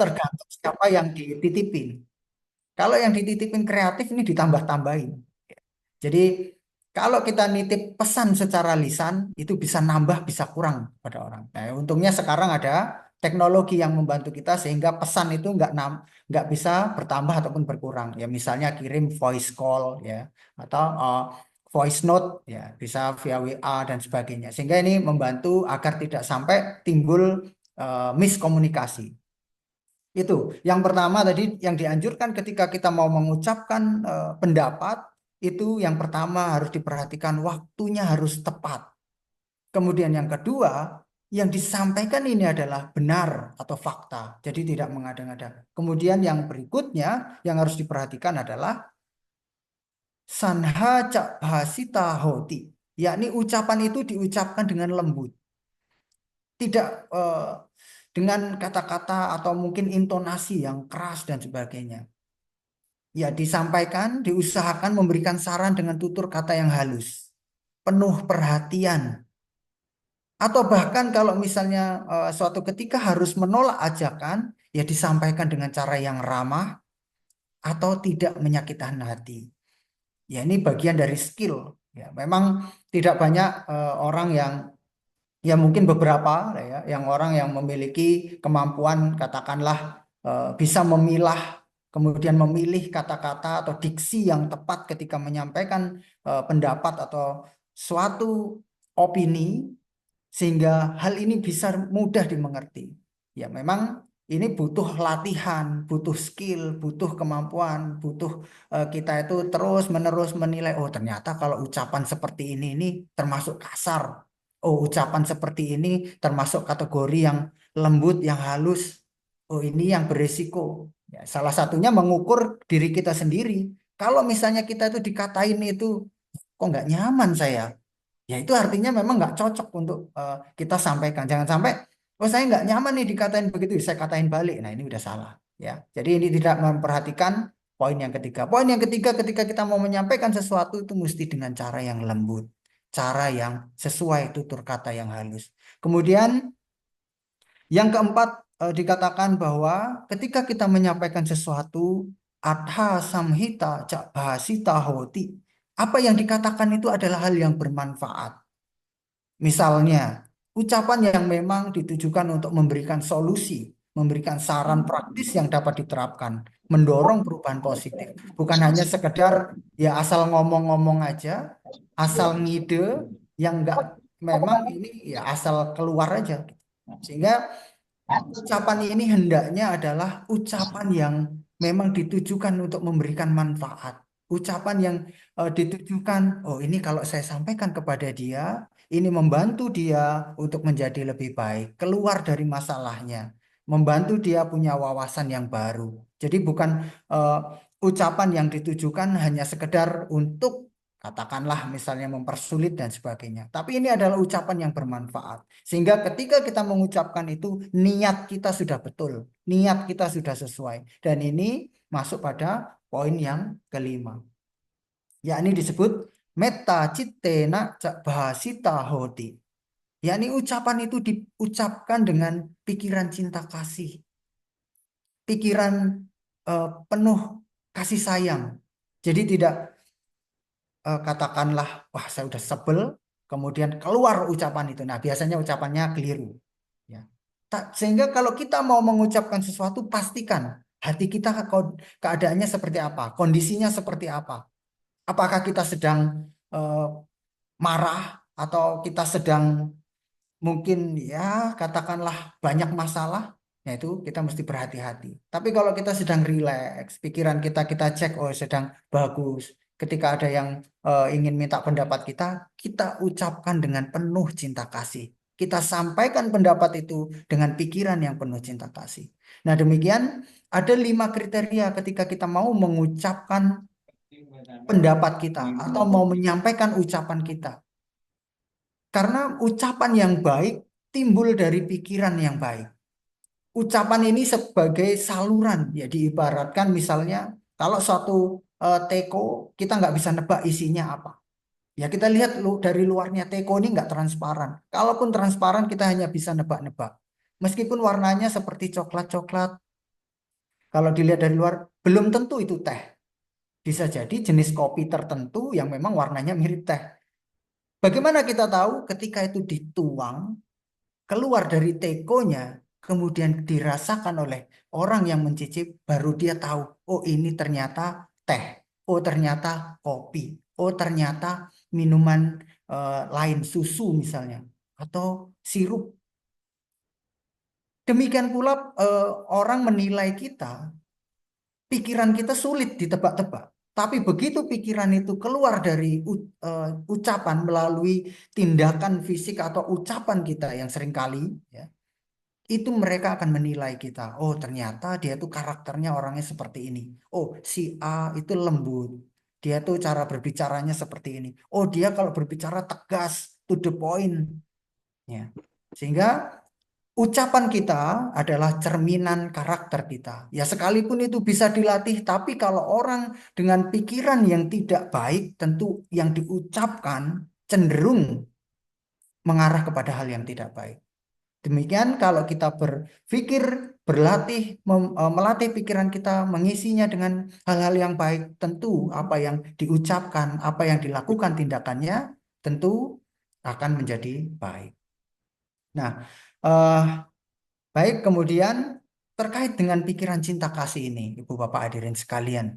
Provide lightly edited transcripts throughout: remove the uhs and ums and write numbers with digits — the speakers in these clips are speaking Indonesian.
tergantung siapa yang dititipin. Kalau yang dititipin kreatif ini ditambah-tambahin. Jadi kalau kita nitip pesan secara lisan itu bisa nambah bisa kurang pada orang. Nah, untungnya sekarang ada teknologi yang membantu kita sehingga pesan itu nggak bisa bertambah ataupun berkurang. Ya misalnya kirim voice call ya atau voice note ya bisa via WA dan sebagainya. Sehingga ini membantu agar tidak sampai timbul miskomunikasi. Itu yang pertama tadi yang dianjurkan ketika kita mau mengucapkan pendapat itu yang pertama harus diperhatikan waktunya harus tepat. Kemudian yang kedua yang disampaikan ini adalah benar atau fakta. Jadi tidak mengada-ngada. Kemudian yang berikutnya yang harus diperhatikan adalah sanha cak bahasita hoti. Yakni ucapan itu diucapkan dengan lembut. Tidak dengan kata-kata atau mungkin intonasi yang keras dan sebagainya. Ya, disampaikan, diusahakan memberikan saran dengan tutur kata yang halus, penuh perhatian, atau bahkan kalau misalnya suatu ketika harus menolak ajakan, ya disampaikan dengan cara yang ramah atau tidak menyakitkan hati. Ya, ini bagian dari skill. Ya, memang tidak banyak orang yang ya mungkin beberapa ya, yang orang yang memiliki kemampuan katakanlah bisa memilah kemudian memilih kata-kata atau diksi yang tepat ketika menyampaikan pendapat atau suatu opini sehingga hal ini bisa mudah dimengerti. Ya memang ini butuh latihan, butuh skill, butuh kemampuan, butuh kita itu terus-menerus menilai, oh ternyata kalau ucapan seperti ini termasuk kasar. Oh, ucapan seperti ini termasuk kategori yang lembut, yang halus. Oh, ini yang beresiko. Ya, salah satunya mengukur diri kita sendiri. Kalau misalnya kita itu dikatain itu, kok nggak nyaman saya. Ya itu artinya memang nggak cocok untuk kita sampaikan. Jangan sampai, oh saya nggak nyaman nih dikatain begitu, saya katain balik. Nah ini udah salah. Ya, jadi ini tidak memperhatikan poin yang ketiga. Poin yang ketiga ketika kita mau menyampaikan sesuatu itu mesti dengan cara yang lembut, cara yang sesuai tutur kata yang halus. Kemudian yang keempat dikatakan bahwa ketika kita menyampaikan sesuatu, adha samhita cak bahasita hoti. Apa yang dikatakan itu adalah hal yang bermanfaat. Misalnya, ucapan yang memang ditujukan untuk memberikan solusi, memberikan saran praktis yang dapat diterapkan, mendorong perubahan positif. Bukan hanya sekedar ya asal ngomong-ngomong aja, asal ngide yang enggak memang ini ya asal keluar aja. Sehingga ucapan ini hendaknya adalah ucapan yang memang ditujukan untuk memberikan manfaat. Ucapan yang ditujukan, oh ini kalau saya sampaikan kepada dia, ini membantu dia untuk menjadi lebih baik, keluar dari masalahnya, membantu dia punya wawasan yang baru. Jadi bukan eh, ucapan yang ditujukan hanya sekedar untuk katakanlah misalnya mempersulit dan sebagainya. Tapi ini adalah ucapan yang bermanfaat. Sehingga ketika kita mengucapkan itu, niat kita sudah betul, niat kita sudah sesuai. Dan ini masuk pada poin yang kelima, yakni disebut metta cittena bahasita hoti. Yakni ucapan itu diucapkan dengan pikiran cinta kasih, pikiran penuh kasih sayang. Jadi tidak katakanlah, wah saya udah sebel, kemudian keluar ucapan itu. Nah, biasanya ucapannya keliru. Ya. Sehingga kalau kita mau mengucapkan sesuatu, pastikan hati kita keadaannya seperti apa, kondisinya seperti apa. Apakah kita sedang eh, marah atau kita sedang mungkin ya katakanlah banyak masalah, ya itu kita mesti berhati-hati. Tapi kalau kita sedang rileks, pikiran kita cek, oh sedang bagus. Ketika ada yang ingin minta pendapat kita ucapkan dengan penuh cinta kasih. Kita sampaikan pendapat itu dengan pikiran yang penuh cinta kasih. Nah demikian ada 5 kriteria ketika kita mau mengucapkan pendapat kita atau mau menyampaikan ucapan kita. Karena ucapan yang baik timbul dari pikiran yang baik. Ucapan ini sebagai saluran, ya diibaratkan misalnya kalau suatu teko kita nggak bisa nebak isinya apa. Ya kita lihat dari luarnya teko ini nggak transparan. Kalaupun transparan kita hanya bisa nebak-nebak. Meskipun warnanya seperti coklat-coklat, Kalau dilihat dari luar, belum tentu itu teh. Bisa jadi jenis kopi tertentu yang memang warnanya mirip teh. Bagaimana kita tahu ketika itu dituang, keluar dari tekonya, kemudian dirasakan oleh orang yang mencicip, baru dia tahu, oh ini ternyata teh, oh ternyata kopi, oh ternyata minuman lain, susu misalnya, atau sirup. Demikian pula orang menilai kita, pikiran kita sulit ditebak-tebak. Tapi begitu pikiran itu keluar dari ucapan melalui tindakan fisik atau ucapan kita yang seringkali, ya, itu mereka akan menilai kita. Oh, ternyata dia tuh karakternya orangnya seperti ini. Oh, si A itu lembut. Dia tuh cara berbicaranya seperti ini. Oh, dia kalau berbicara tegas, to the point. Ya. Sehingga ucapan kita adalah cerminan karakter kita. Ya, sekalipun itu bisa dilatih, tapi kalau orang dengan pikiran yang tidak baik, tentu yang diucapkan cenderung mengarah kepada hal yang tidak baik. Demikian kalau kita berpikir, berlatih, melatih pikiran kita, mengisinya dengan hal-hal yang baik, tentu apa yang diucapkan, apa yang dilakukan tindakannya, tentu akan menjadi baik. Nah, eh, baik kemudian terkait dengan pikiran cinta kasih ini, Ibu Bapak hadirin sekalian.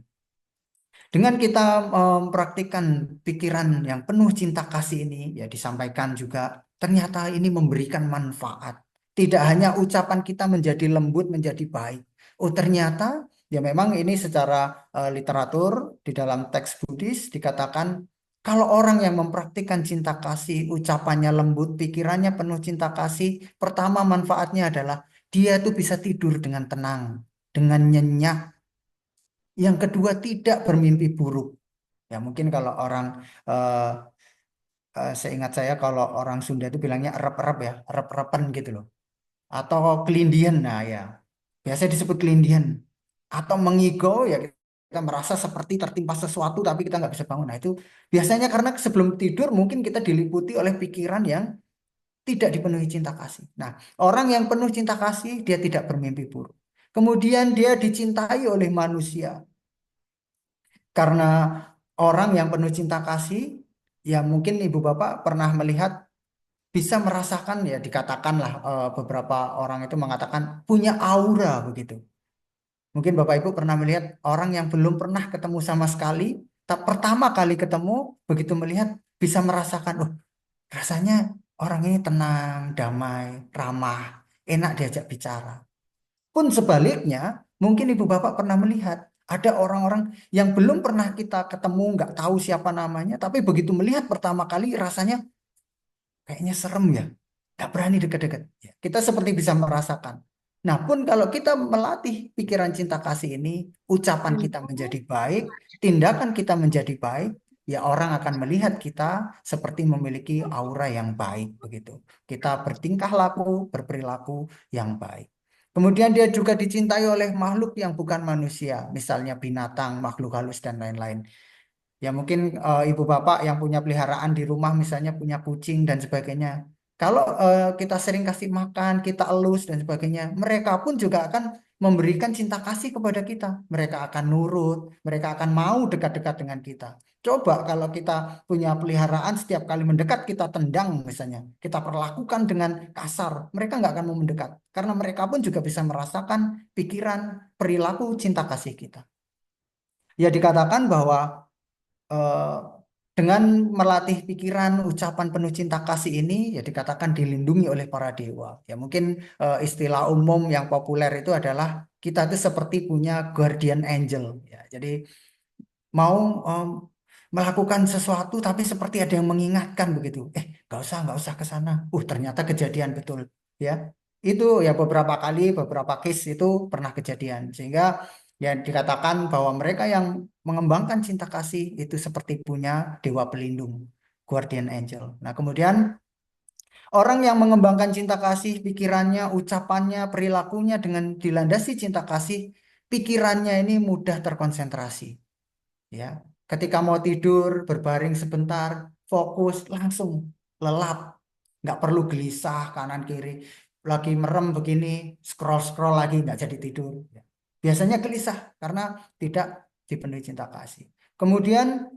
Dengan kita mempraktikkan pikiran yang penuh cinta kasih ini, ya disampaikan juga ternyata ini memberikan manfaat. Tidak hanya ucapan kita menjadi lembut, menjadi baik. Oh ternyata ya memang ini secara literatur di dalam teks Buddhis dikatakan kalau orang yang mempraktikkan cinta kasih, ucapannya lembut, pikirannya penuh cinta kasih, pertama manfaatnya adalah dia itu bisa tidur dengan tenang, dengan nyenyak. Yang kedua tidak bermimpi buruk. Ya mungkin kalau orang eh, seingat saya kalau orang Sunda itu bilangnya erep-erep ya, erep-erepan gitu loh. Atau kelindian, nah ya. Biasa disebut kelindian. Atau mengigau ya kita merasa seperti tertimpa sesuatu tapi kita nggak bisa bangun. Nah itu biasanya karena sebelum tidur mungkin kita diliputi oleh pikiran yang tidak dipenuhi cinta kasih. Nah, orang yang penuh cinta kasih dia tidak bermimpi buruk. Kemudian dia dicintai oleh manusia. Karena orang yang penuh cinta kasih, ya mungkin ibu bapak pernah melihat, bisa merasakan ya dikatakanlah beberapa orang itu mengatakan punya aura begitu. Mungkin bapak ibu pernah melihat orang yang belum pernah ketemu sama sekali, pertama kali ketemu begitu melihat bisa merasakan, oh rasanya orang ini tenang, damai, ramah, enak diajak bicara. Pun sebaliknya, mungkin ibu bapak pernah melihat ada orang-orang yang belum pernah kita ketemu, nggak tahu siapa namanya, tapi begitu melihat pertama kali rasanya kayaknya serem ya, nggak berani dekat-dekat. Ya, kita seperti bisa merasakan. Nah, pun kalau kita melatih pikiran cinta kasih ini, ucapan kita menjadi baik, tindakan kita menjadi baik, ya orang akan melihat kita seperti memiliki aura yang baik begitu. Kita bertingkah laku, berperilaku yang baik. Kemudian dia juga dicintai oleh makhluk yang bukan manusia, misalnya binatang, makhluk halus dan lain-lain. Ya mungkin ibu bapak yang punya peliharaan di rumah misalnya punya kucing dan sebagainya. Kalau kita sering kasih makan, kita elus dan sebagainya, mereka pun juga akan memberikan cinta kasih kepada kita. Mereka akan nurut, mereka akan mau dekat-dekat dengan kita. Coba kalau kita punya peliharaan setiap kali mendekat kita tendang misalnya, kita perlakukan dengan kasar, mereka nggak akan mau mendekat. Karena mereka pun juga bisa merasakan pikiran, perilaku cinta kasih kita. Ya dikatakan bahwa eh, dengan melatih pikiran, ucapan penuh cinta kasih ini, ya dikatakan dilindungi oleh para dewa. Ya mungkin istilah umum yang populer itu adalah kita itu seperti punya guardian angel. Ya, jadi mau melakukan sesuatu tapi seperti ada yang mengingatkan begitu. Nggak usah ke sana. Ternyata kejadian betul. Ya, itu ya beberapa kali, beberapa case itu pernah kejadian. Sehingga ya dikatakan bahwa mereka yang mengembangkan cinta kasih itu seperti punya dewa pelindung, guardian angel. Nah, kemudian orang yang mengembangkan cinta kasih, pikirannya, ucapannya, perilakunya dengan dilandasi cinta kasih, pikirannya ini mudah terkonsentrasi. Ya, ketika mau tidur, berbaring sebentar, fokus, langsung lelap. Nggak perlu gelisah kanan kiri. Lagi merem begini, scroll-scroll lagi, nggak jadi tidur. biasanya gelisah karena tidak dipenuhi cinta kasih. Kemudian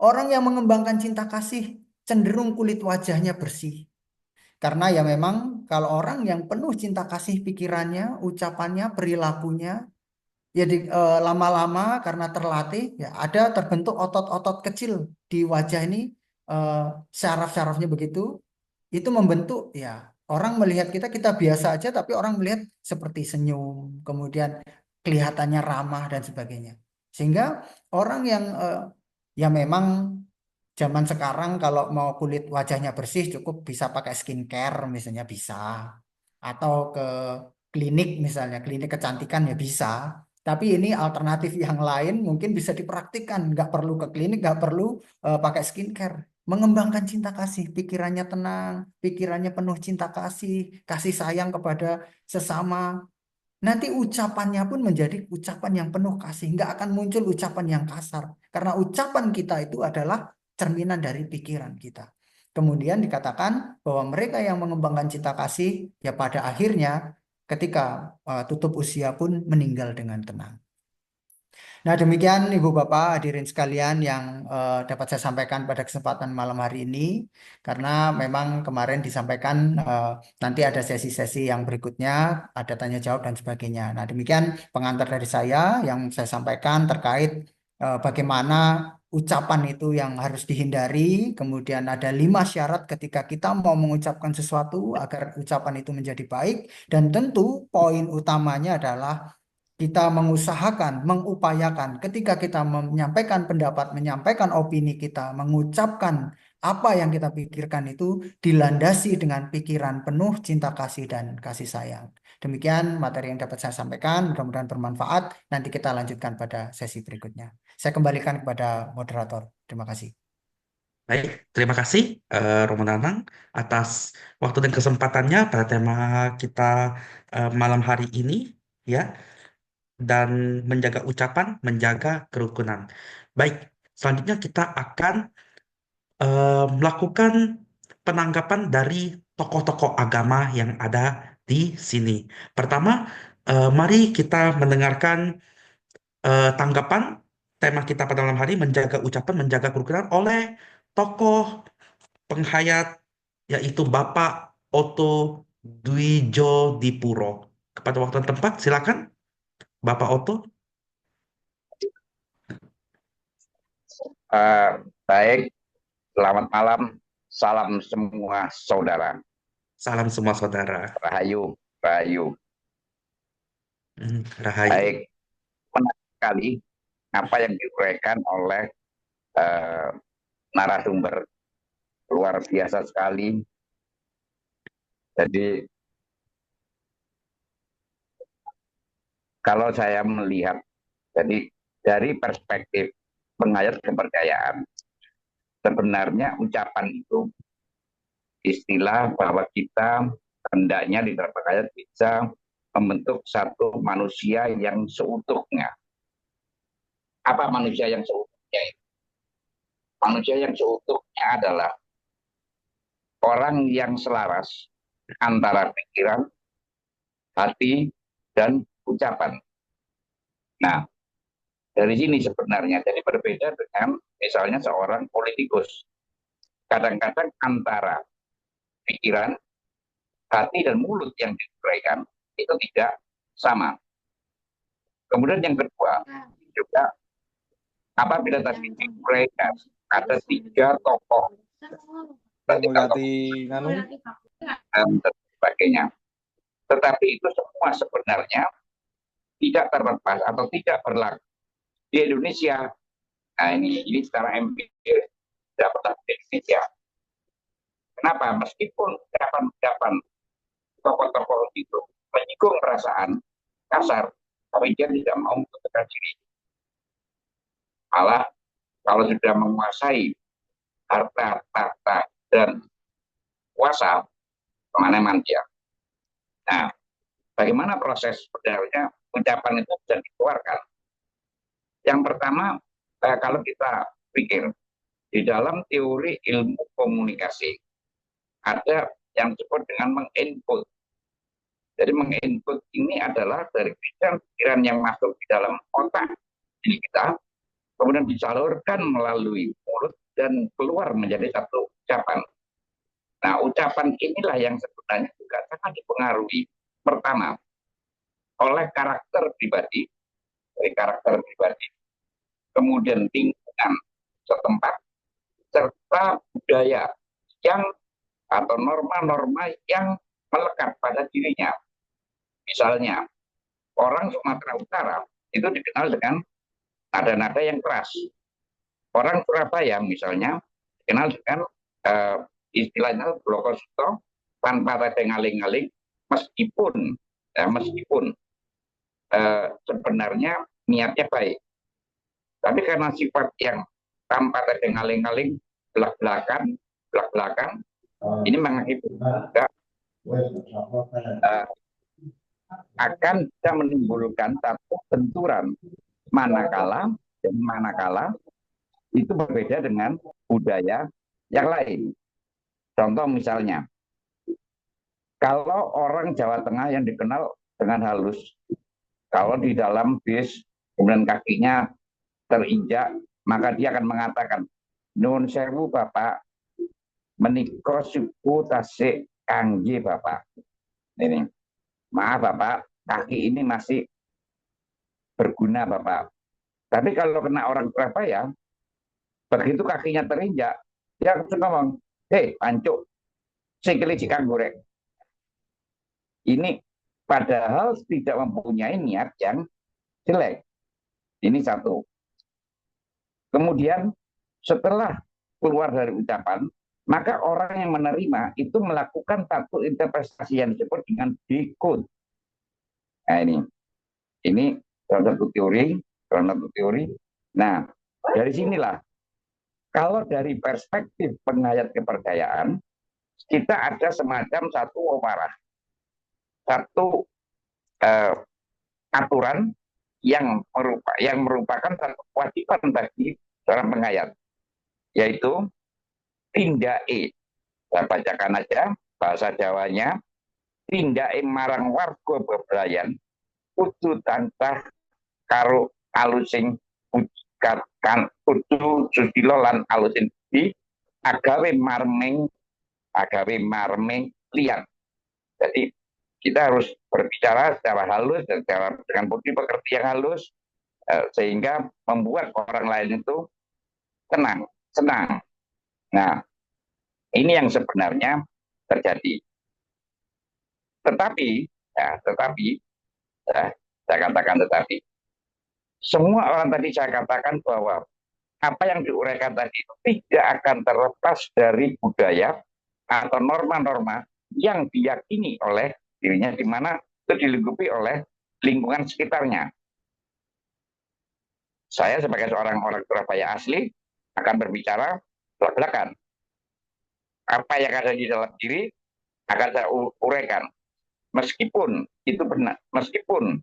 orang yang mengembangkan cinta kasih cenderung kulit wajahnya bersih. Karena ya memang kalau orang yang penuh cinta kasih pikirannya, ucapannya, perilakunya, jadi lama-lama karena terlatih ya ada terbentuk otot-otot kecil di wajah ini, eh, syaraf-syarafnya begitu, itu membentuk ya orang melihat kita biasa aja tapi orang melihat seperti senyum, kemudian kelihatannya ramah dan sebagainya. Sehingga orang yang ya memang zaman sekarang kalau mau kulit wajahnya bersih cukup bisa pakai skincare misalnya bisa. Atau ke klinik misalnya, klinik kecantikan ya bisa. Tapi ini alternatif yang lain mungkin bisa dipraktikkan. Nggak perlu ke klinik, nggak perlu pakai skincare. Mengembangkan cinta kasih, pikirannya tenang, pikirannya penuh cinta kasih, kasih sayang kepada sesama. Nanti ucapannya pun menjadi ucapan yang penuh kasih, nggak akan muncul ucapan yang kasar. Karena ucapan kita itu adalah cerminan dari pikiran kita. Kemudian dikatakan bahwa mereka yang mengembangkan cinta kasih, ya pada akhirnya ketika tutup usia pun meninggal dengan tenang. Nah, demikian Ibu Bapak hadirin sekalian yang dapat saya sampaikan pada kesempatan malam hari ini. Karena memang kemarin disampaikan nanti ada sesi-sesi yang berikutnya, ada tanya jawab dan sebagainya. Nah, demikian pengantar dari saya yang saya sampaikan terkait bagaimana ucapan itu yang harus dihindari. Kemudian ada 5 syarat ketika kita mau mengucapkan sesuatu agar ucapan itu menjadi baik. Dan tentu poin utamanya adalah kita mengusahakan, mengupayakan ketika kita menyampaikan pendapat, menyampaikan opini kita, mengucapkan apa yang kita pikirkan itu dilandasi dengan pikiran penuh cinta kasih dan kasih sayang. Demikian materi yang dapat saya sampaikan, mudah-mudahan bermanfaat. Nanti kita lanjutkan pada sesi berikutnya. Saya kembalikan kepada moderator. Terima kasih. Baik, terima kasih Romo Danang atas waktu dan kesempatannya pada tema kita malam hari ini, ya, dan menjaga ucapan, menjaga kerukunan. Baik, selanjutnya kita akan melakukan penanggapan dari tokoh-tokoh agama yang ada di sini. Pertama, mari kita mendengarkan tanggapan tema kita pada malam hari menjaga ucapan, menjaga kerukunan oleh tokoh penghayat yaitu Bapak Oto Dwijodipuro. Kepada waktu dan tempat, silakan Bapak Oto. Eh, Baik, selamat malam. Salam semua saudara. Salam semua saudara. Rahayu, Rahayu. Rahayu. Baik, menarik sekali apa yang diuraikan oleh eh, narasumber. Luar biasa sekali. Jadi, kalau saya melihat, jadi dari perspektif penghayat kepercayaan, sebenarnya ucapan itu istilah bahwa kita hendaknya di dalam penghayat bisa membentuk satu manusia yang seutuhnya. Apa manusia yang seutuhnya itu? Manusia yang seutuhnya adalah orang yang selaras antara pikiran, hati, dan ucapan. Nah, dari sini sebenarnya jadi berbeda dengan misalnya seorang politikus. Kadang-kadang antara pikiran, hati, dan mulut yang diuraikan itu tidak sama. Kemudian yang kedua, juga apabila tadi diuraikan ada 3 tokoh, berarti tokoh dan sebagainya. Tetapi itu semua sebenarnya tidak terlepas atau tidak berlaku di Indonesia. Nah, ini secara empiris dapat di Indonesia. Kenapa? Meskipun ucapan-ucapan tokoh-tokoh itu menyinggung perasaan kasar, tapi dia tidak mau mempertegas diri. Malah kalau sudah menguasai harta, tahta, dan kuasa, kemana-mana dia. Nah, bagaimana proses sebenarnya ucapan itu bisa dikeluarkan? Yang pertama, kalau kita pikir di dalam teori ilmu komunikasi ada yang disebut dengan menginput. Jadi menginput ini adalah dari pikiran-pikiran yang masuk di dalam otak diri kita, kemudian disalurkan melalui mulut dan keluar menjadi satu ucapan. Nah, ucapan inilah yang sebenarnya juga sangat dipengaruhi pertama oleh karakter pribadi, dari karakter pribadi, kemudian lingkungan setempat, serta budaya yang atau norma-norma yang melekat pada dirinya. Misalnya, orang Sumatera Utara itu dikenal dengan nada-nada yang keras. Orang Surabaya misalnya dikenal dengan istilahnya blokosuto tanpa tedeng-aling-aling, meskipun sebenarnya niatnya baik. Tapi karena sifat yang tanpa tedeng-aling-aling, belak-belakan, ini mengakibatkan akan bisa menimbulkan satu benturan manakala itu berbeda dengan budaya yang lain. Contoh misalnya, kalau orang Jawa Tengah yang dikenal dengan halus, kalau di dalam bis kemudian kakinya terinjak, maka dia akan mengatakan, "Nun sewu Bapak, menika suku tasik kangge Bapak." Ini, maaf Bapak, kaki ini masih berguna Bapak. Tapi kalau kena orang Surabaya, begitu kakinya terinjak, dia akan ngomong, "Hei, pancuk, sikili jikang goreng." Ini padahal tidak mempunyai niat yang jelek. Ini satu. Kemudian setelah keluar dari ucapan, maka orang yang menerima itu melakukan satu interpretasi yang disebut dengan decode. Nah ini salah satu teori. Nah, dari sinilah kalau dari perspektif penghayat kepercayaan, kita ada semacam satu omarah, satu aturan yang merupakan satu kewajiban bagi seorang penghayat, yaitu tindake. Saya bacakan aja bahasa Jawanya, tindake marang warga bebrayan kudu tansah karo alusing kan kudu susila lan alusin di agawe marming lian. Jadi kita harus berbicara secara halus dan dengan bukti pekerti yang halus sehingga membuat orang lain itu senang. Nah, ini yang sebenarnya terjadi. Tetapi saya katakan semua orang tadi saya katakan bahwa apa yang diuraikan tadi itu tidak akan terlepas dari budaya atau norma-norma yang diyakini oleh dirinya, di mana itu dilingkupi oleh lingkungan sekitarnya. Saya sebagai seorang orang Surabaya asli akan berbicara belak-belakan. Apa yang ada di dalam diri akan saya uraikan. Meskipun itu benar, meskipun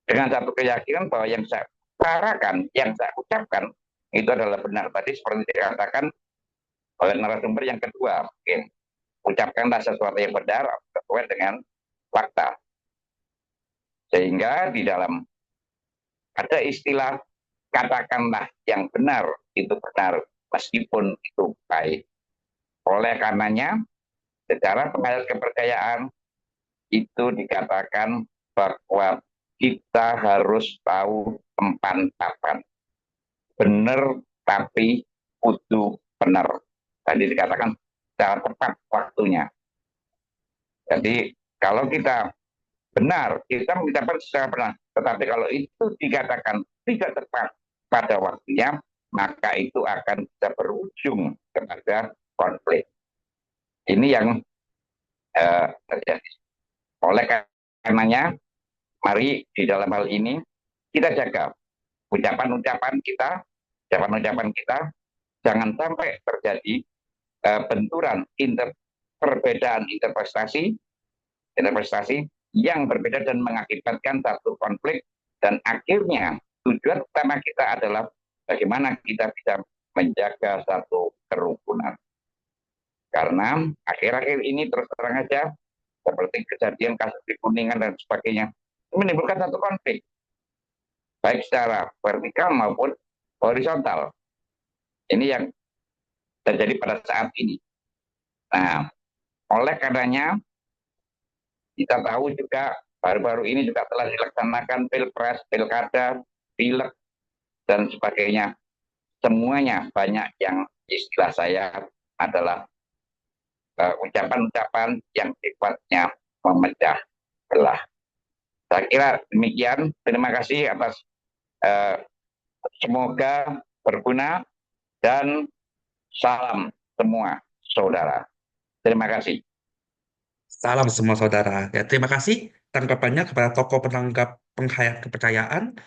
dengan satu keyakinan bahwa yang saya utarakan, yang saya ucapkan itu adalah benar. Tadi seperti dikatakan oleh narasumber yang kedua, mungkin ucapkanlah sesuatu yang benar sesuai dengan fakta. Sehingga di dalam ada istilah katakanlah yang benar itu benar meskipun itu baik. Oleh karenanya secara penghayat kepercayaan itu dikatakan bahwa kita harus tahu empan-papan. Benar tapi kudu benar. Tadi dikatakan secara tepat waktunya. Jadi kalau kita benar, kita mengucapkan secara benar. Tetapi kalau itu dikatakan tidak tepat pada waktunya, maka itu akan bisa berujung kepada konflik. Ini yang terjadi. Oleh karenanya, mari di dalam hal ini kita jaga ucapan-ucapan kita, jangan sampai terjadi benturan perbedaan interpretasi yang berbeda dan mengakibatkan satu konflik, dan akhirnya tujuan utama kita adalah bagaimana kita bisa menjaga satu kerukunan. Karena akhir-akhir ini terus terang aja seperti kejadian kasus di Kuningan dan sebagainya, menimbulkan satu konflik, baik secara vertikal maupun horizontal. Ini yang terjadi pada saat ini. Nah, oleh karenanya kita tahu juga baru-baru ini juga telah dilaksanakan pilpres, pilkada, pileg, dan sebagainya. Semuanya banyak yang istilah saya adalah ucapan-ucapan yang sifatnya memecah belah. Saya kira demikian. Terima kasih atas semoga berguna dan salam semua saudara. Terima kasih. Salam semua saudara. Ya, terima kasih tanggapannya kepada tokoh penanggap penghayat kepercayaan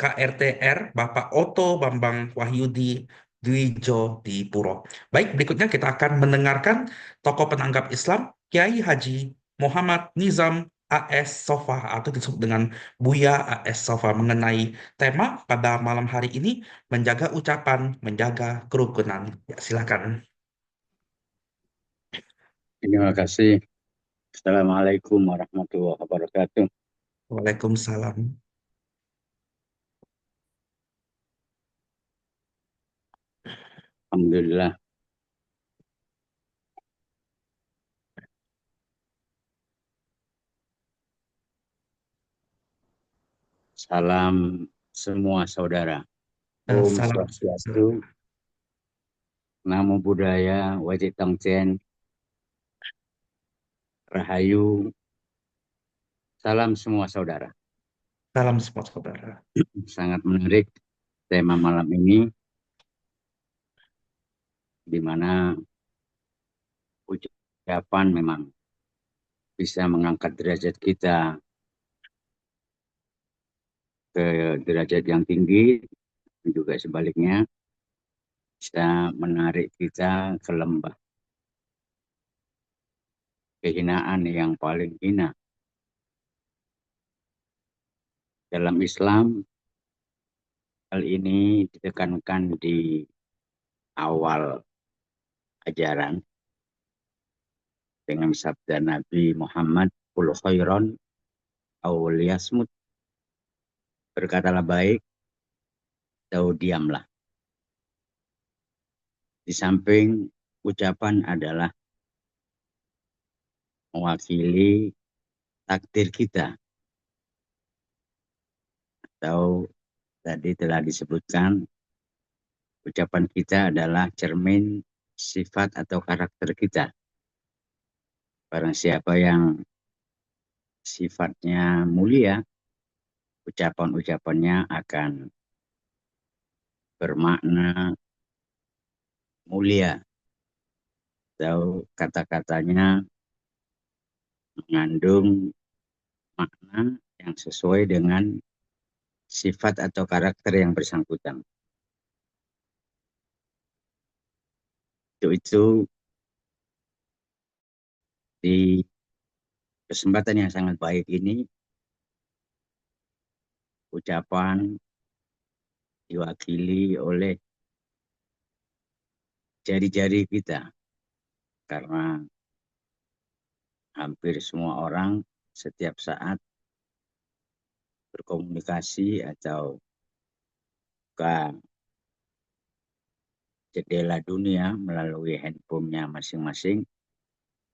KRTR Bapak Oto Bambang Wahyudi Dwijo Dipuro. Baik, berikutnya kita akan mendengarkan tokoh penanggap Islam Kiai Haji Muhammad Nizam AS Sofa atau disebut dengan Buya AS Sofa mengenai tema pada malam hari ini, menjaga ucapan, menjaga kerukunan. Ya, silakan. Terima kasih. Assalamualaikum warahmatullahi wabarakatuh. Waalaikumsalam. Alhamdulillah. Salam semua saudara. Om Salam. Swastiastu, Namo Buddhaya, Wajib Tongchen, Rahayu. Salam semua saudara. Salam semua saudara. Sangat menarik tema malam ini, di mana ucapan memang bisa mengangkat derajat kita ke derajat yang tinggi, dan juga sebaliknya bisa menarik kita ke lembah kehinaan yang paling hina. Dalam Islam, hal ini ditekankan di awal ajaran dengan sabda Nabi Muhammad, "Qul khairan aw liyasmut." Berkatalah baik atau diamlah. Di samping ucapan adalah mewakili takdir kita, atau tadi telah disebutkan ucapan kita adalah cermin sifat atau karakter kita. Barang siapa yang sifatnya mulia, ucapan-ucapannya akan bermakna mulia, atau kata-katanya mengandung makna yang sesuai dengan sifat atau karakter yang bersangkutan. Itu di kesempatan yang sangat baik ini, ucapan diwakili oleh jari-jari kita, karena hampir semua orang setiap saat berkomunikasi atau buka jendela dunia melalui handphonenya masing-masing,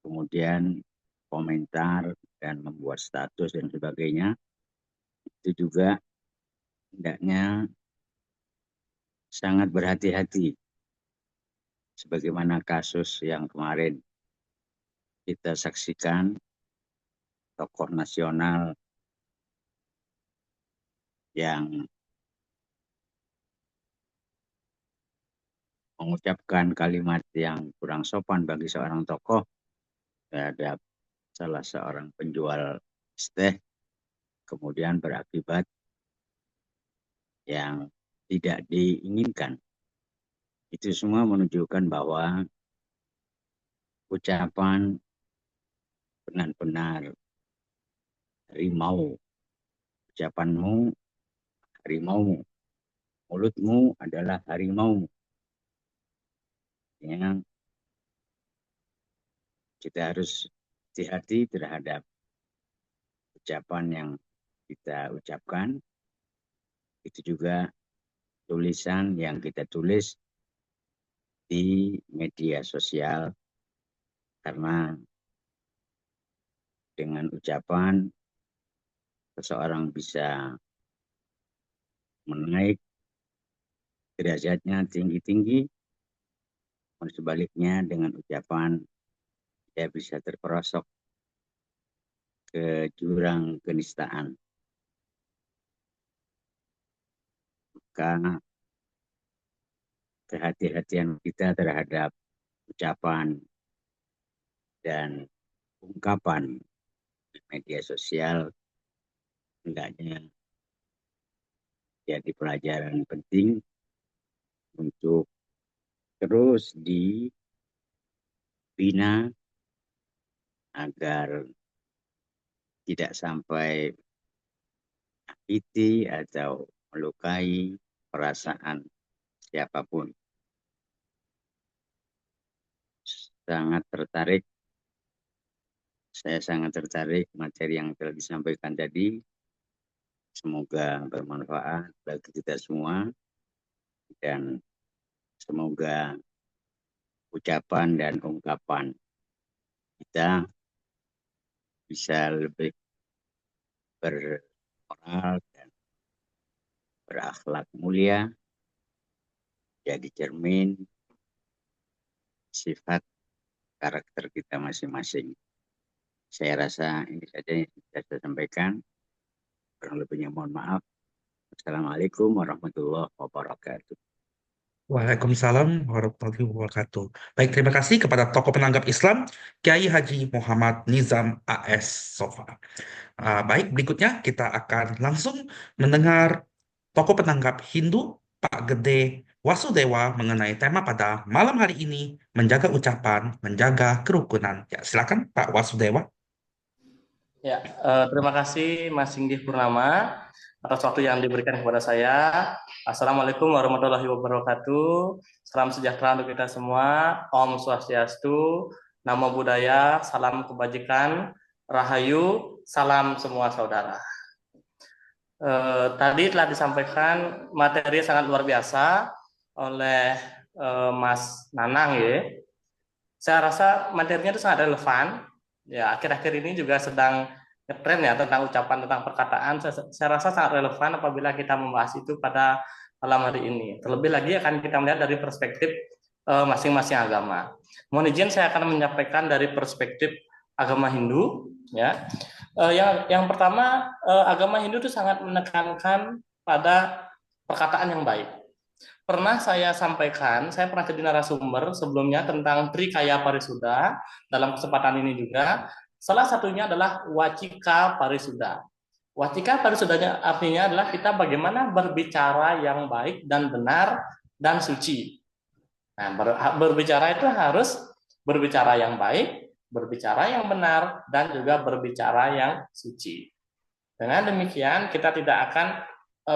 kemudian komentar dan membuat status dan sebagainya. Itu juga hendaknya sangat berhati-hati, sebagaimana kasus yang kemarin kita saksikan, tokoh nasional yang mengucapkan kalimat yang kurang sopan bagi seorang tokoh terhadap salah seorang penjual teh, kemudian berakibat yang tidak diinginkan. Itu semua menunjukkan bahwa ucapan benar-benar harimau. Ucapanmu harimaumu, mulutmu adalah harimaumu. Ya, kita harus hati-hati terhadap ucapan yang kita ucapkan. Itu juga tulisan yang kita tulis di media sosial, karena dengan ucapan seseorang bisa menaik derajatnya tinggi-tinggi, sebaliknya dengan ucapan dia bisa terperosok ke jurang kenistaan. Maka kehati-hatian kita terhadap ucapan dan ungkapan di media sosial hendaknya jadi pelajaran penting untuk terus dibina agar tidak sampai menyakiti atau melukai perasaan siapapun. Saya sangat tertarik materi yang telah disampaikan tadi. Semoga bermanfaat bagi kita semua dan semoga ucapan dan ungkapan kita bisa lebih bermoral dan berakhlak mulia, jadi cermin sifat karakter kita masing-masing. Saya rasa ini saja yang bisa saya sampaikan. Kurang lebihnya mohon maaf. Assalamualaikum warahmatullahi wabarakatuh. Waalaikumsalam warahmatullahi wabarakatuh. Baik, terima kasih kepada tokoh penanggap Islam, Kiai Haji Muhammad Nizam AS Sofa. Baik, berikutnya kita akan langsung mendengar tokoh penanggap Hindu, Pak Gede Wasudewa, mengenai tema pada malam hari ini, menjaga ucapan, menjaga kerukunan. Ya, silakan Pak Wasudewa. Ya, terima kasih Mas Singgih Purnama atas waktu yang diberikan kepada saya. Assalamualaikum warahmatullahi wabarakatuh. Salam sejahtera untuk kita semua. Om Swastiastu, Namo Buddhaya, salam kebajikan, Rahayu, salam semua saudara. Tadi telah disampaikan materi sangat luar biasa oleh Mas Nanang ya. Saya rasa materinya itu sangat relevan. Ya, akhir-akhir ini juga sedang ngetren ya tentang ucapan, tentang perkataan. Saya rasa sangat relevan apabila kita membahas itu pada malam hari ini. Terlebih lagi akan kita melihat dari perspektif masing-masing agama. Mohon izin saya akan menyampaikan dari perspektif agama Hindu. Ya, yang pertama agama Hindu itu sangat menekankan pada perkataan yang baik. Pernah saya sampaikan, saya pernah jadi narasumber sebelumnya tentang Trikaya Parisuddha. Dalam kesempatan ini juga, salah satunya adalah Wacika Parisuddha. Wacika Parisuddhanya artinya adalah kita bagaimana berbicara yang baik dan benar dan suci. Nah, berbicara itu harus berbicara yang baik, berbicara yang benar, dan juga berbicara yang suci. Dengan demikian, kita tidak akan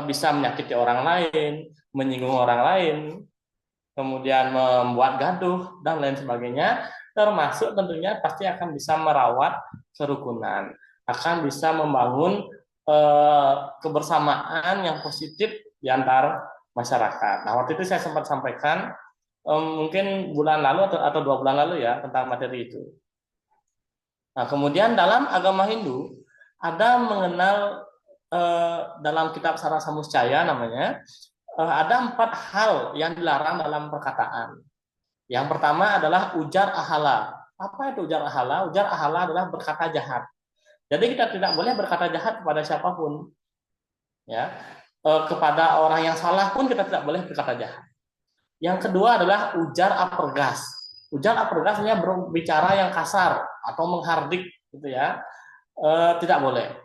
bisa menyakiti orang lain, menyinggung orang lain, kemudian membuat gaduh dan lain sebagainya, termasuk tentunya pasti akan bisa merawat kerukunan, akan bisa membangun kebersamaan yang positif di antar masyarakat. Nah, waktu itu saya sempat sampaikan mungkin bulan lalu atau 2 bulan lalu ya tentang materi itu. Nah, kemudian dalam agama Hindu ada mengenal dalam kitab Sarasamuscaya namanya, ada 4 hal yang dilarang dalam perkataan. Yang pertama adalah ujar ahala. Apa itu ujar ahala? Ujar ahala adalah berkata jahat. Jadi kita tidak boleh berkata jahat kepada siapapun. Ya, kepada orang yang salah pun kita tidak boleh berkata jahat. Yang kedua adalah ujar apergas. Ujar apergas artinya berbicara yang kasar atau menghardik, gitu ya. Tidak boleh.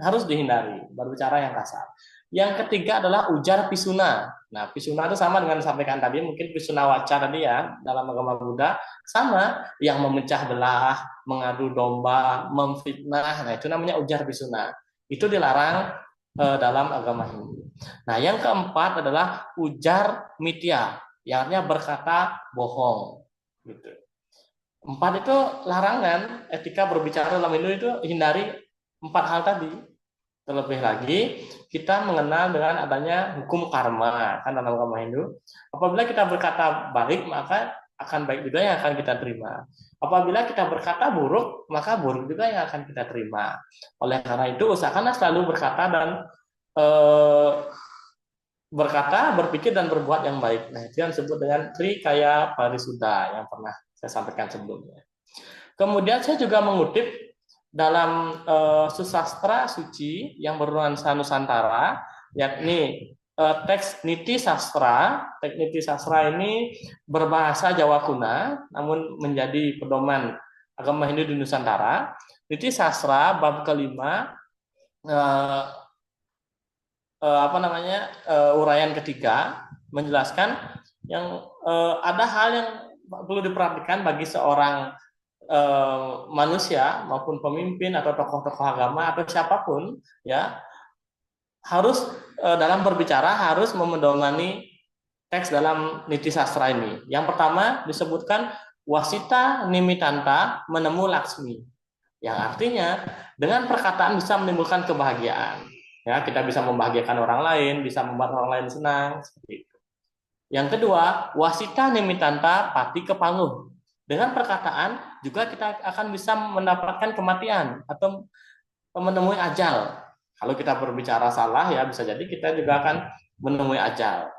Harus dihindari berbicara yang kasar. Yang ketiga adalah ujar pisuna. Nah, pisuna itu sama dengan disampaikan tadi, mungkin pisuna waca tadi ya dalam agama Buddha, sama yang memecah belah, mengadu domba, memfitnah. Nah, itu namanya ujar pisuna. Itu dilarang dalam agama Hindu. Nah, yang keempat adalah ujar mitya, yang artinya berkata bohong. Gitu. 4 itu larangan etika berbicara dalam Hindu itu hindari 4 hal tadi. Terlebih lagi kita mengenal dengan adanya hukum karma kan dalam agama Hindu. Apabila kita berkata baik maka akan baik juga yang akan kita terima. Apabila kita berkata buruk maka buruk juga yang akan kita terima. Oleh karena itu usahakanlah selalu berkata dan berpikir dan berbuat yang baik. Nah, itu yang disebut dengan Trikaya Parisuddha yang pernah saya sampaikan sebelumnya. Kemudian saya juga mengutip dalam susastra suci yang bernuansa Nusantara, yakni teks Niti Sastra. Teks Niti Sastra ini berbahasa Jawa kuna, namun menjadi pedoman agama Hindu di Nusantara. Niti Sastra bab kelima uraian ketiga menjelaskan yang ada hal yang perlu diperhatikan bagi seorang manusia maupun pemimpin atau tokoh-tokoh agama atau siapapun ya harus dalam berbicara harus memedomani teks dalam niti sastra ini. Yang pertama disebutkan wasita nimitanta menemu laksmi, yang artinya dengan perkataan bisa menimbulkan kebahagiaan. Ya, kita bisa membahagiakan orang lain, bisa membuat orang lain senang, seperti itu. Yang kedua, wasita nimitanta pati kepanguh. Dengan perkataan juga kita akan bisa mendapatkan kematian atau menemui ajal. Kalau kita berbicara salah ya bisa jadi kita juga akan menemui ajal.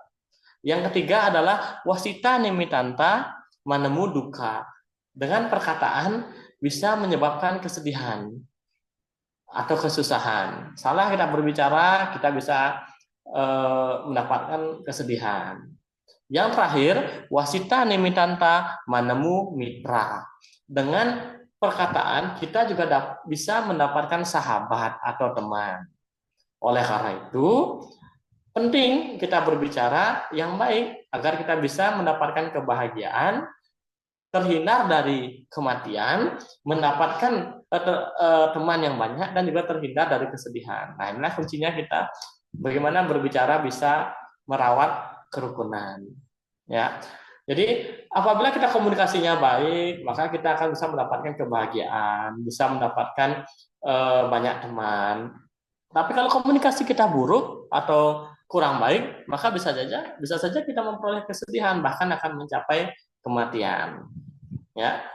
Yang ketiga adalah wasita nimitanta menemu duka. Dengan perkataan bisa menyebabkan kesedihan atau kesusahan. Salah kita berbicara, kita bisa mendapatkan kesedihan. Yang terakhir, wasita nimitanta manemu mitra. Dengan perkataan kita juga bisa mendapatkan sahabat atau teman. Oleh karena itu, penting kita berbicara yang baik agar kita bisa mendapatkan kebahagiaan, terhindar dari kematian, mendapatkan teman yang banyak dan juga terhindar dari kesedihan. Nah, inilah kuncinya kita bagaimana berbicara bisa merawat kerukunan. Ya. Jadi apabila kita komunikasinya baik, maka kita akan bisa mendapatkan kebahagiaan, bisa mendapatkan banyak teman. Tapi kalau komunikasi kita buruk atau kurang baik, maka bisa saja kita memperoleh kesedihan, bahkan akan mencapai kematian. Ya.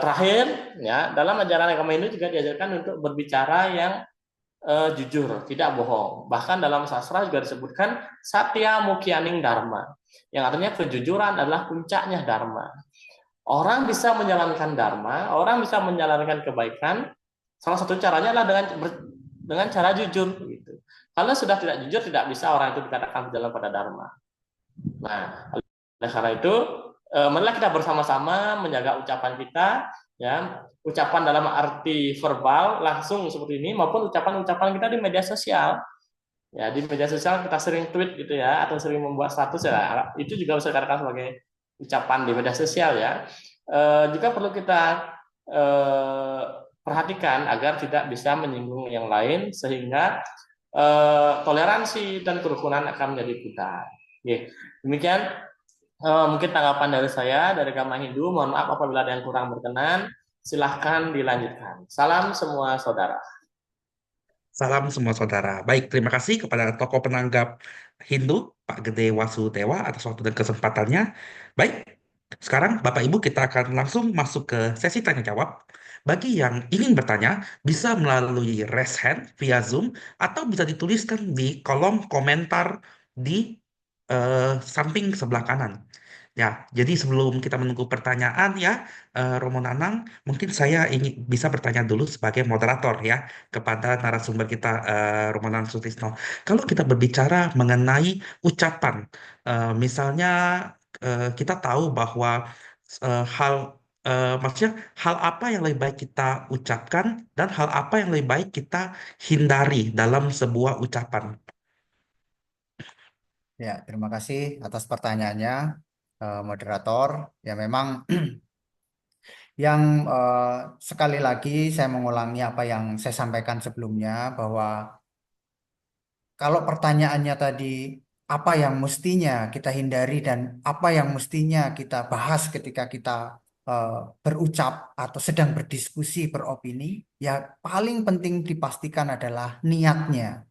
Terakhir, ya dalam ajaran agama Hindu juga diajarkan untuk berbicara yang jujur, tidak bohong. Bahkan dalam sastra juga disebutkan satya mukyaning dharma, yang artinya kejujuran adalah puncaknya dharma. Orang bisa menjalankan dharma, orang bisa menjalankan kebaikan. Salah satu caranya adalah dengan cara jujur. Gitu. Kalau sudah tidak jujur, tidak bisa orang itu dikatakan berjalan pada dharma. Nah, oleh karena itu, marilah kita bersama-sama menjaga ucapan kita, ya ucapan dalam arti verbal langsung seperti ini maupun ucapan-ucapan kita di media sosial. Ya, di media sosial kita sering tweet gitu ya atau sering membuat status ya, itu juga bisa dikatakan sebagai ucapan di media sosial ya. Juga perlu kita perhatikan agar tidak bisa menyinggung yang lain sehingga toleransi dan kerukunan akan menjadi pudar. Demikian mungkin tanggapan dari saya dari agama Hindu. Mohon maaf apabila ada yang kurang berkenan. Silahkan dilanjutkan. Salam semua saudara. Salam semua saudara. Baik, terima kasih kepada tokoh penanggap Hindu, Pak Gede Wasudewa, atas waktu dan kesempatannya. Baik, sekarang Bapak Ibu kita akan langsung masuk ke sesi tanya jawab. Bagi yang ingin bertanya, bisa melalui raise hand via Zoom atau bisa dituliskan di kolom komentar di samping sebelah kanan. Ya, jadi sebelum kita menunggu pertanyaan ya, Romo Nanang, mungkin saya ingin bisa bertanya dulu sebagai moderator ya kepada narasumber kita, Romo Nanang Sutisno. Kalau kita berbicara mengenai ucapan, misalnya kita tahu bahwa maksudnya hal apa yang lebih baik kita ucapkan dan hal apa yang lebih baik kita hindari dalam sebuah ucapan. Ya, terima kasih atas pertanyaannya, moderator. Ya, memang yang sekali lagi saya mengulangi apa yang saya sampaikan sebelumnya bahwa kalau pertanyaannya tadi apa yang mestinya kita hindari dan apa yang mestinya kita bahas ketika kita berucap atau sedang berdiskusi, beropini, ya paling penting dipastikan adalah niatnya.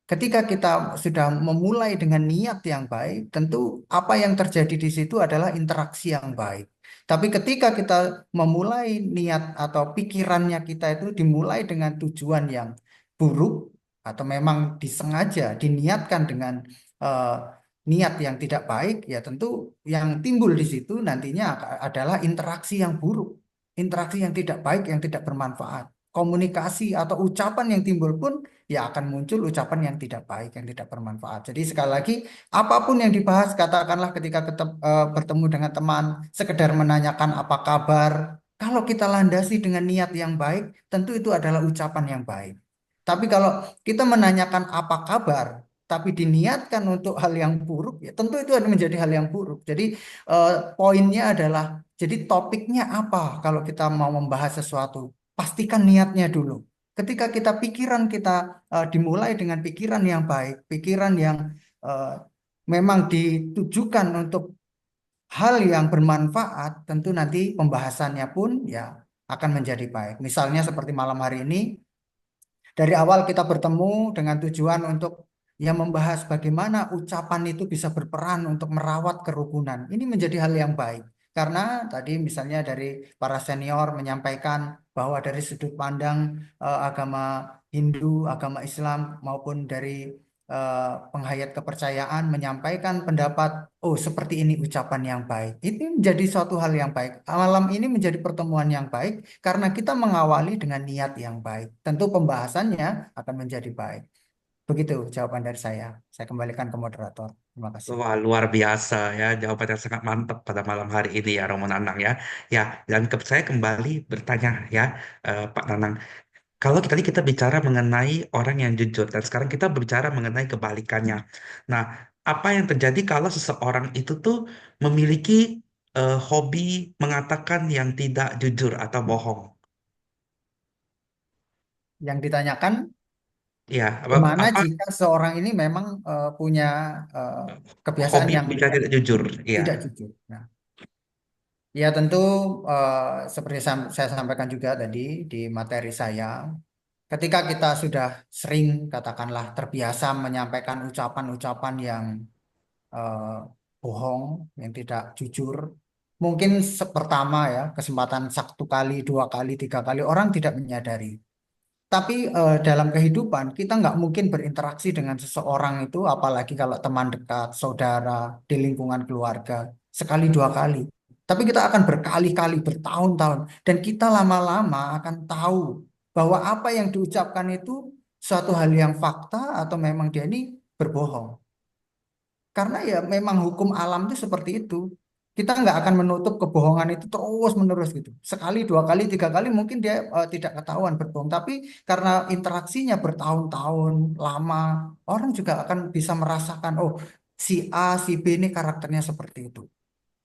Ketika kita sudah memulai dengan niat yang baik, tentu apa yang terjadi di situ adalah interaksi yang baik. Tapi ketika kita memulai niat atau pikirannya kita itu dimulai dengan tujuan yang buruk atau memang disengaja diniatkan dengan eh, niat yang tidak baik, ya tentu yang timbul di situ nantinya adalah interaksi yang buruk, interaksi yang tidak baik, yang tidak bermanfaat. Komunikasi atau ucapan yang timbul pun ya akan muncul ucapan yang tidak baik, yang tidak bermanfaat. Jadi sekali lagi, apapun yang dibahas, katakanlah ketika bertemu dengan teman, sekedar menanyakan apa kabar, kalau kita landasi dengan niat yang baik, tentu itu adalah ucapan yang baik. Tapi kalau kita menanyakan apa kabar, tapi diniatkan untuk hal yang buruk, ya tentu itu akan menjadi hal yang buruk. Jadi poinnya adalah, jadi topiknya apa kalau kita mau membahas sesuatu? Pastikan niatnya dulu. Ketika pikiran kita dimulai dengan pikiran yang baik, pikiran yang eh, memang ditujukan untuk hal yang bermanfaat, tentu nanti pembahasannya pun ya akan menjadi baik. Misalnya seperti malam hari ini, dari awal kita bertemu dengan tujuan untuk ya membahas bagaimana ucapan itu bisa berperan untuk merawat kerukunan. Ini menjadi hal yang baik. Karena tadi misalnya dari para senior menyampaikan bahwa dari sudut pandang agama Hindu, agama Islam maupun dari penghayat kepercayaan menyampaikan pendapat, oh seperti ini ucapan yang baik. Ini menjadi suatu hal yang baik. Malam ini menjadi pertemuan yang baik karena kita mengawali dengan niat yang baik. Tentu pembahasannya akan menjadi baik. Begitu jawaban dari saya. Saya kembalikan ke moderator. Terima kasih. Wah, luar biasa ya, jawaban yang sangat mantap pada malam hari ini ya, Romo Nanang ya. Ya, dan saya kembali bertanya ya, Pak Nanang. Kalau tadi kita bicara mengenai orang yang jujur, dan sekarang kita berbicara mengenai kebalikannya. Nah, apa yang terjadi kalau seseorang itu tuh memiliki hobi mengatakan yang tidak jujur atau bohong? Yang ditanyakan, Ya, apa, gimana apa jika seorang ini memang punya eh, kebiasaan hobi yang bicara tidak jujur? Ya, tidak jujur. Nah, ya tentu seperti saya sampaikan juga tadi di materi saya, ketika kita sudah sering katakanlah terbiasa menyampaikan ucapan-ucapan yang eh, bohong, yang tidak jujur, mungkin pertama ya kesempatan satu kali, dua kali, tiga kali orang tidak menyadari. Tapi dalam kehidupan kita nggak mungkin berinteraksi dengan seseorang itu, apalagi kalau teman dekat, saudara, di lingkungan keluarga, sekali dua kali. Tapi kita akan berkali-kali, bertahun-tahun, dan kita lama-lama akan tahu bahwa apa yang diucapkan itu suatu hal yang fakta atau memang dia ini berbohong. Karena ya memang hukum alam itu seperti itu. Kita nggak akan menutup kebohongan itu terus menerus gitu. Sekali, dua kali, tiga kali mungkin dia tidak ketahuan berbohong. Tapi karena interaksinya bertahun-tahun lama, orang juga akan bisa merasakan, oh si A, si B ini karakternya seperti itu.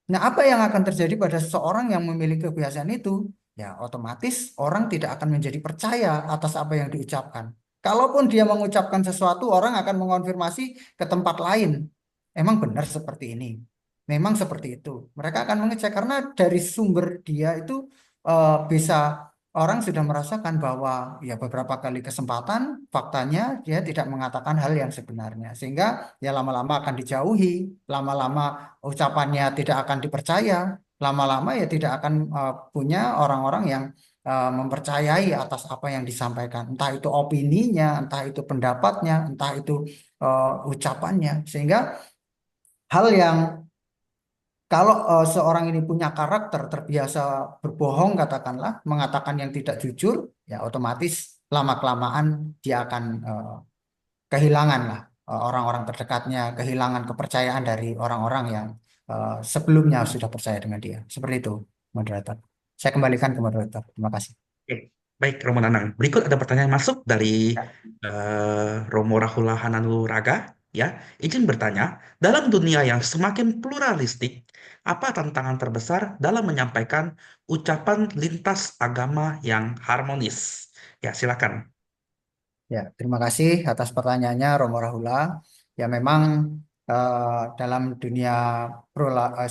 Nah, apa yang akan terjadi pada seseorang yang memiliki kebiasaan itu? Ya, otomatis orang tidak akan menjadi percaya atas apa yang diucapkan. Kalaupun dia mengucapkan sesuatu, orang akan mengonfirmasi ke tempat lain. Emang benar seperti ini. Memang seperti itu. Mereka akan mengecek karena dari sumber dia itu bisa orang sudah merasakan bahwa ya beberapa kali kesempatan faktanya dia tidak mengatakan hal yang sebenarnya. Sehingga ya lama-lama akan dijauhi, lama-lama ucapannya tidak akan dipercaya, lama-lama ya tidak akan punya orang-orang yang mempercayai atas apa yang disampaikan, entah itu opininya, entah itu pendapatnya, entah itu ucapannya, sehingga hal yang kalau seorang ini punya karakter terbiasa berbohong, katakanlah mengatakan yang tidak jujur, ya otomatis lama-kelamaan dia akan kehilangan lah orang-orang terdekatnya, kehilangan kepercayaan dari orang-orang yang sebelumnya sudah percaya dengan dia. Seperti itu, moderator. Saya kembalikan ke moderator. Terima kasih. oke. Baik, Romo Nanang. Berikut ada pertanyaan masuk dari Romo Rahula Hananuraga. Ya, izin bertanya, dalam dunia yang semakin pluralistik, apa tantangan terbesar dalam menyampaikan ucapan lintas agama yang harmonis? Ya, silakan. Ya, terima kasih atas pertanyaannya, Romo Rahula. Ya, memang dalam dunia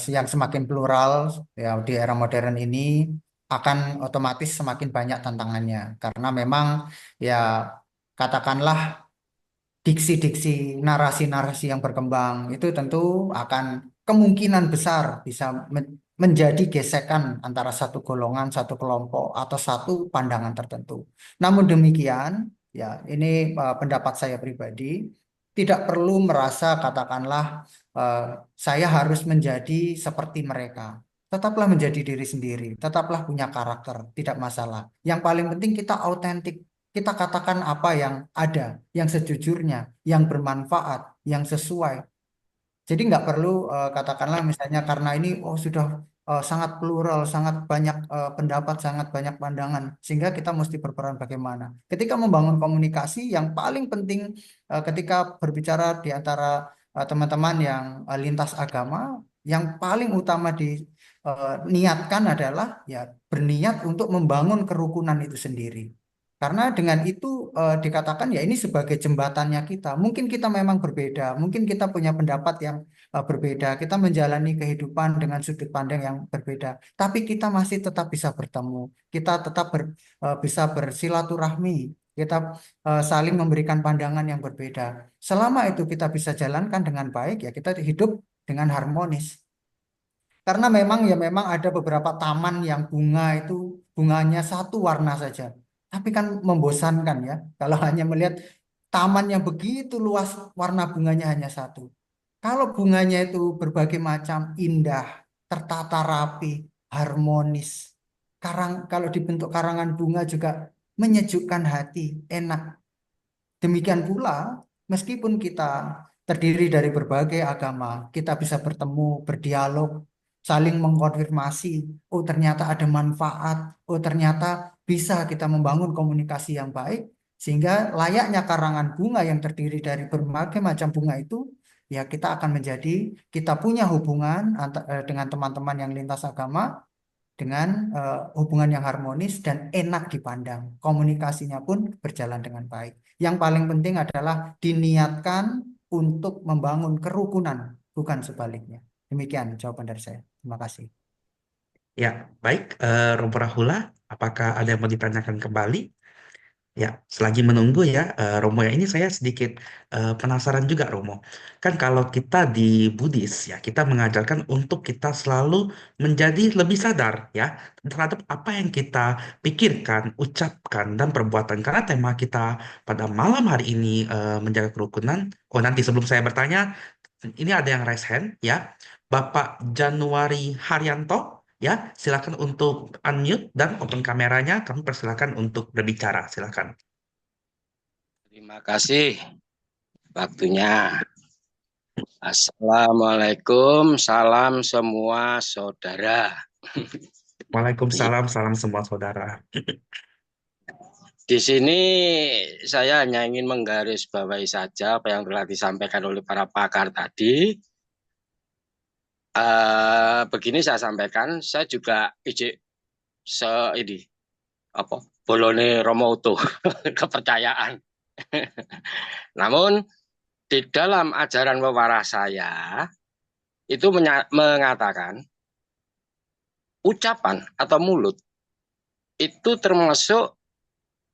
yang semakin plural ya di era modern ini akan otomatis semakin banyak tantangannya karena memang ya katakanlah diksi-diksi, narasi-narasi yang berkembang itu tentu akan kemungkinan besar bisa menjadi gesekan antara satu golongan, satu kelompok, atau satu pandangan tertentu. Namun demikian, ya ini pendapat saya pribadi, tidak perlu merasa katakanlah saya harus menjadi seperti mereka. Tetaplah menjadi diri sendiri, tetaplah punya karakter, tidak masalah. Yang paling penting kita autentik, kita katakan apa yang ada, yang sejujurnya, yang bermanfaat, yang sesuai. Jadi nggak perlu katakanlah misalnya karena ini oh sudah sangat plural, sangat banyak pendapat, sangat banyak pandangan, sehingga kita mesti berperan bagaimana. Ketika membangun komunikasi, yang paling penting ketika berbicara di antara teman-teman yang lintas agama, yang paling utama diniatkan adalah ya berniat untuk membangun kerukunan itu sendiri. Karena dengan itu dikatakan ya ini sebagai jembatannya kita. Mungkin kita memang berbeda, mungkin kita punya pendapat yang berbeda, kita menjalani kehidupan dengan sudut pandang yang berbeda, tapi kita masih tetap bisa bertemu, kita tetap bisa bersilaturahmi, kita saling memberikan pandangan yang berbeda. Selama itu kita bisa jalankan dengan baik, ya kita hidup dengan harmonis. Karena memang ada beberapa taman yang bunga itu bunganya satu warna saja. Tapi kan membosankan ya kalau hanya melihat taman yang begitu luas warna bunganya hanya satu. Kalau bunganya itu berbagai macam indah, tertata rapi, harmonis. Kalau dibentuk karangan bunga juga menyejukkan hati, enak. Demikian pula, meskipun kita terdiri dari berbagai agama, kita bisa bertemu, berdialog, saling mengkonfirmasi, oh ternyata ada manfaat, oh ternyata bisa kita membangun komunikasi yang baik, sehingga layaknya karangan bunga yang terdiri dari berbagai macam bunga itu, ya kita akan kita punya hubungan dengan teman-teman yang lintas agama, dengan hubungan yang harmonis dan enak dipandang. Komunikasinya pun berjalan dengan baik. Yang paling penting adalah diniatkan untuk membangun kerukunan, bukan sebaliknya. Demikian jawaban dari saya. Terima kasih. Ya, baik, Romo Rahula, apakah ada yang mau ditanyakan kembali? Ya, selagi menunggu ya, Romo ya, ini saya sedikit penasaran juga, Romo. Kan kalau kita di Buddhis ya, kita mengajarkan untuk kita selalu menjadi lebih sadar ya terhadap apa yang kita pikirkan, ucapkan, dan perbuatan. Karena tema kita pada malam hari ini menjaga kerukunan. Oh, nanti sebelum saya bertanya, ini ada yang raise hand ya. Bapak Januari Haryanto. Ya, silakan untuk unmute dan open kameranya. Kami persilakan untuk berbicara. Silakan. Terima kasih waktunya. Assalamualaikum, salam semua saudara. Waalaikumsalam, salam semua saudara. Di sini saya hanya ingin menggarisbawahi saja apa yang telah disampaikan oleh para pakar tadi. Begini saya sampaikan, saya juga bolone Romo utuh kepercayaan. Namun di dalam ajaran pewaras saya itu mengatakan ucapan atau mulut itu termasuk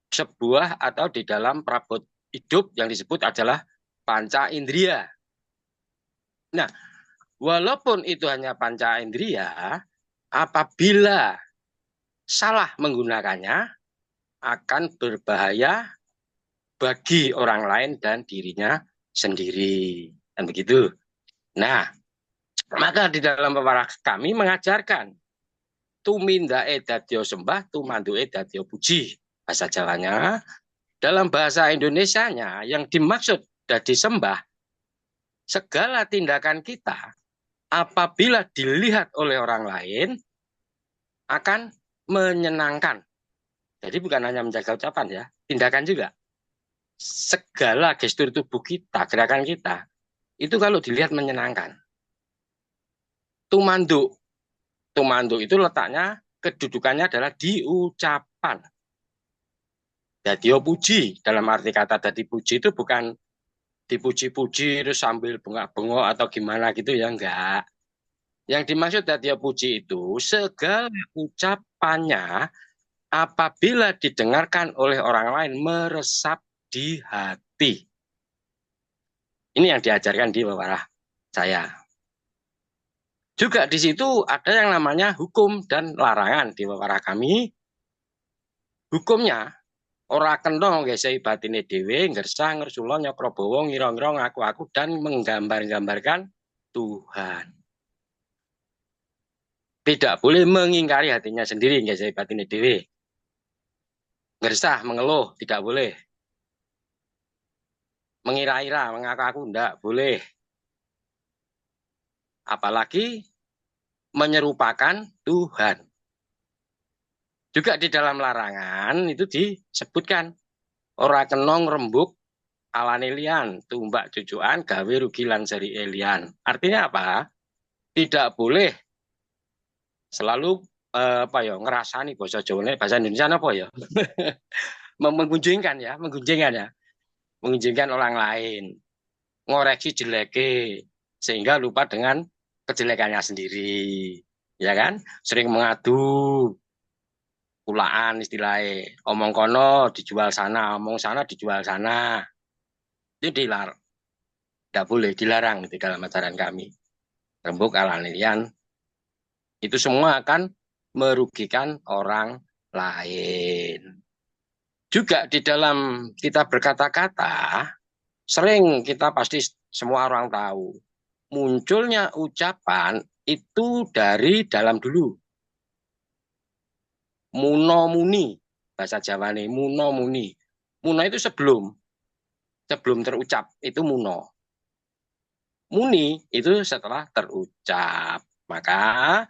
sebuah atau di dalam perabot hidup yang disebut adalah panca indera. Nah, walaupun itu hanya panca indera, apabila salah menggunakannya akan berbahaya bagi orang lain dan dirinya sendiri. Dan begitu. Nah, maka di dalam pewaras kami mengajarkan tumindae dadya sembah, tumanduke dadya puji. Bahasa Jawanya. Dalam bahasa Indonesianya yang dimaksud dadi sembah, segala tindakan kita apabila dilihat oleh orang lain akan menyenangkan. Jadi bukan hanya menjaga ucapan ya, tindakan juga. Segala gestur tubuh kita, gerakan kita, itu kalau dilihat menyenangkan. Tumanduk. Tumanduk itu letaknya, kedudukannya adalah di ucapan. Dadya puji, dalam arti kata dadi puji itu bukan dipuji-puji terus sambil bengak-bengok atau gimana gitu ya, enggak. Yang dimaksud Dadya puji itu segala ucapannya apabila didengarkan oleh orang lain meresap di hati. Ini yang diajarkan di Wewarah saya. Juga di situ ada yang namanya hukum dan larangan di Wewarah kami. Hukumnya ora kena ngesei batine dhewe, ngersah, ngersula, nyakrobawa, ngira-ngira, ngaku-aku dan menggambar-gambarkan Tuhan. Tidak boleh mengingkari hatinya sendiri, ngesei batine dhewe. Ngersah, mengeluh, tidak boleh. Mengira-ira, mengaku-aku, tidak boleh. Apalagi menyerupakan Tuhan. Juga di dalam larangan itu disebutkan ora kena ngrembug alane liyan, tumbak cucukan gawe rugi lan seri liyan. Artinya apa? Tidak boleh selalu ngerasani bahasa Jawa, bahasa Indonesia apa ya? Menggunjingkan orang lain, ngoreksi jeleke sehingga lupa dengan kejelekannya sendiri, ya kan? Sering mengadu, kulaan istilahnya, omong kono dijual sana, omong sana dijual sana, itu dilarang, tidak boleh, dilarang di dalam ajaran kami. Rembuk alanian itu semua akan merugikan orang lain. Juga di dalam kita berkata-kata, sering kita pasti semua orang tahu, munculnya ucapan itu dari dalam dulu. Muno muni, bahasa Jawa nih, muno muni. Muno itu sebelum terucap, itu muno. Muni itu setelah terucap. Maka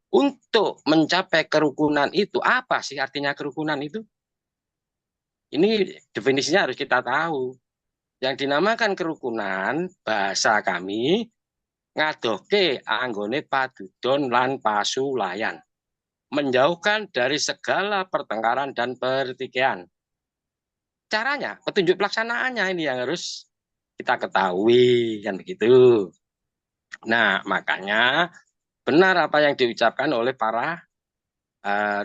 untuk mencapai kerukunan itu, apa sih artinya kerukunan itu? Ini definisinya harus kita tahu. Yang dinamakan kerukunan, bahasa kami, ngadoke anggone padudon lan pasulayan. Menjauhkan dari segala pertengkaran dan pertikaian. Caranya, petunjuk pelaksanaannya ini yang harus kita ketahui, kan begitu. Nah, makanya benar apa yang diucapkan oleh para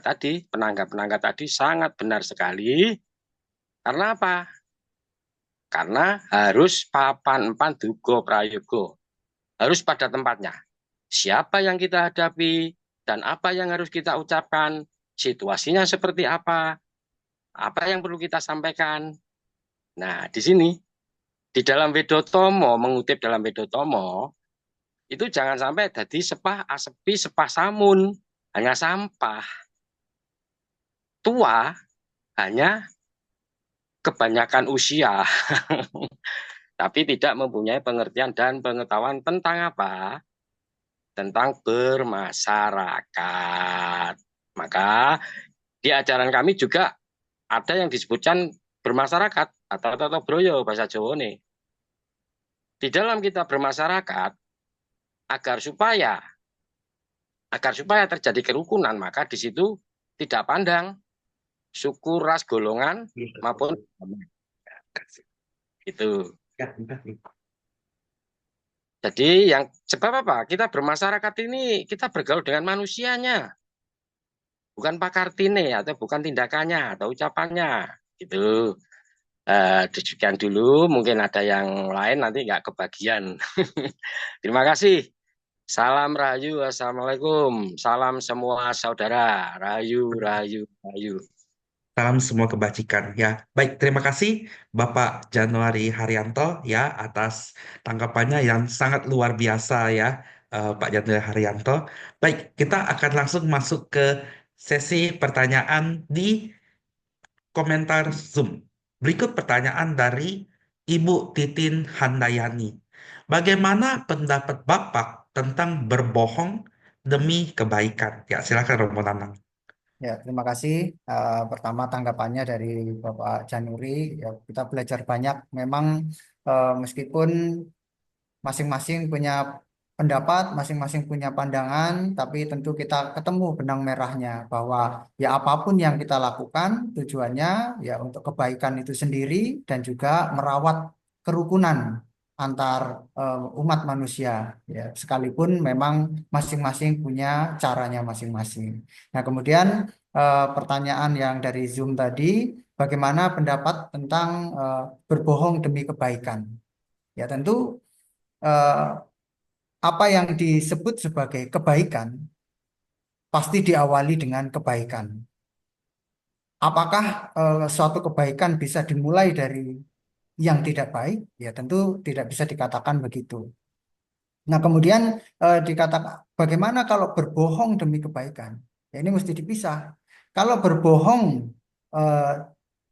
tadi, penangga-penangga tadi sangat benar sekali. Karena apa? Karena harus papan empan dugo prayogo. Harus pada tempatnya. Siapa yang kita hadapi dan apa yang harus kita ucapkan, situasinya seperti apa yang perlu kita sampaikan. Nah, di sini, di dalam Wedotomo, mengutip dalam Wedotomo, itu jangan sampai jadi sepah asepi, sepah samun, hanya sampah. Tua, hanya kebanyakan usia, tapi tidak mempunyai pengertian dan pengetahuan tentang apa? Tentang bermasyarakat. Maka di ajaran kami juga ada yang disebutkan bermasyarakat atau toto broyo bahasa Jawa nih. Di dalam kita bermasyarakat agar supaya terjadi kerukunan, maka di situ tidak pandang suku, ras, golongan maupun itu. Jadi yang sebab apa? Kita bermasyarakat ini kita bergaul dengan manusianya, bukan pakartine atau bukan tindakannya atau ucapannya, gitu. Sekian dulu, mungkin ada yang lain nanti nggak kebagian. Terima kasih. Salam rahayu, assalamualaikum. Salam semua saudara. Rahayu, rahayu, rahayu. Salam semua kebajikan ya. Baik, terima kasih Bapak Januari Haryanto ya atas tanggapannya yang sangat luar biasa ya, Pak Januari Haryanto. Baik, kita akan langsung masuk ke sesi pertanyaan di komentar Zoom. Berikut pertanyaan dari Ibu Titin Handayani. Bagaimana pendapat Bapak tentang berbohong demi kebaikan? Ya, silakan Romo Nanang. Ya, terima kasih. Pertama tanggapannya dari Bapak Januri, ya kita belajar banyak. Memang meskipun masing-masing punya pendapat, masing-masing punya pandangan, tapi tentu kita ketemu benang merahnya bahwa ya apapun yang kita lakukan tujuannya ya untuk kebaikan itu sendiri dan juga merawat kerukunan antar umat manusia, ya, sekalipun memang masing-masing punya caranya masing-masing. Nah, kemudian pertanyaan yang dari Zoom tadi, bagaimana pendapat tentang berbohong demi kebaikan? Ya, tentu eh, apa yang disebut sebagai kebaikan pasti diawali dengan kebaikan. Apakah suatu kebaikan bisa dimulai dari yang tidak baik? Ya, tentu tidak bisa dikatakan begitu. Nah, kemudian dikatakan bagaimana kalau berbohong demi kebaikan? Ya, ini mesti dipisah. Kalau berbohong eh,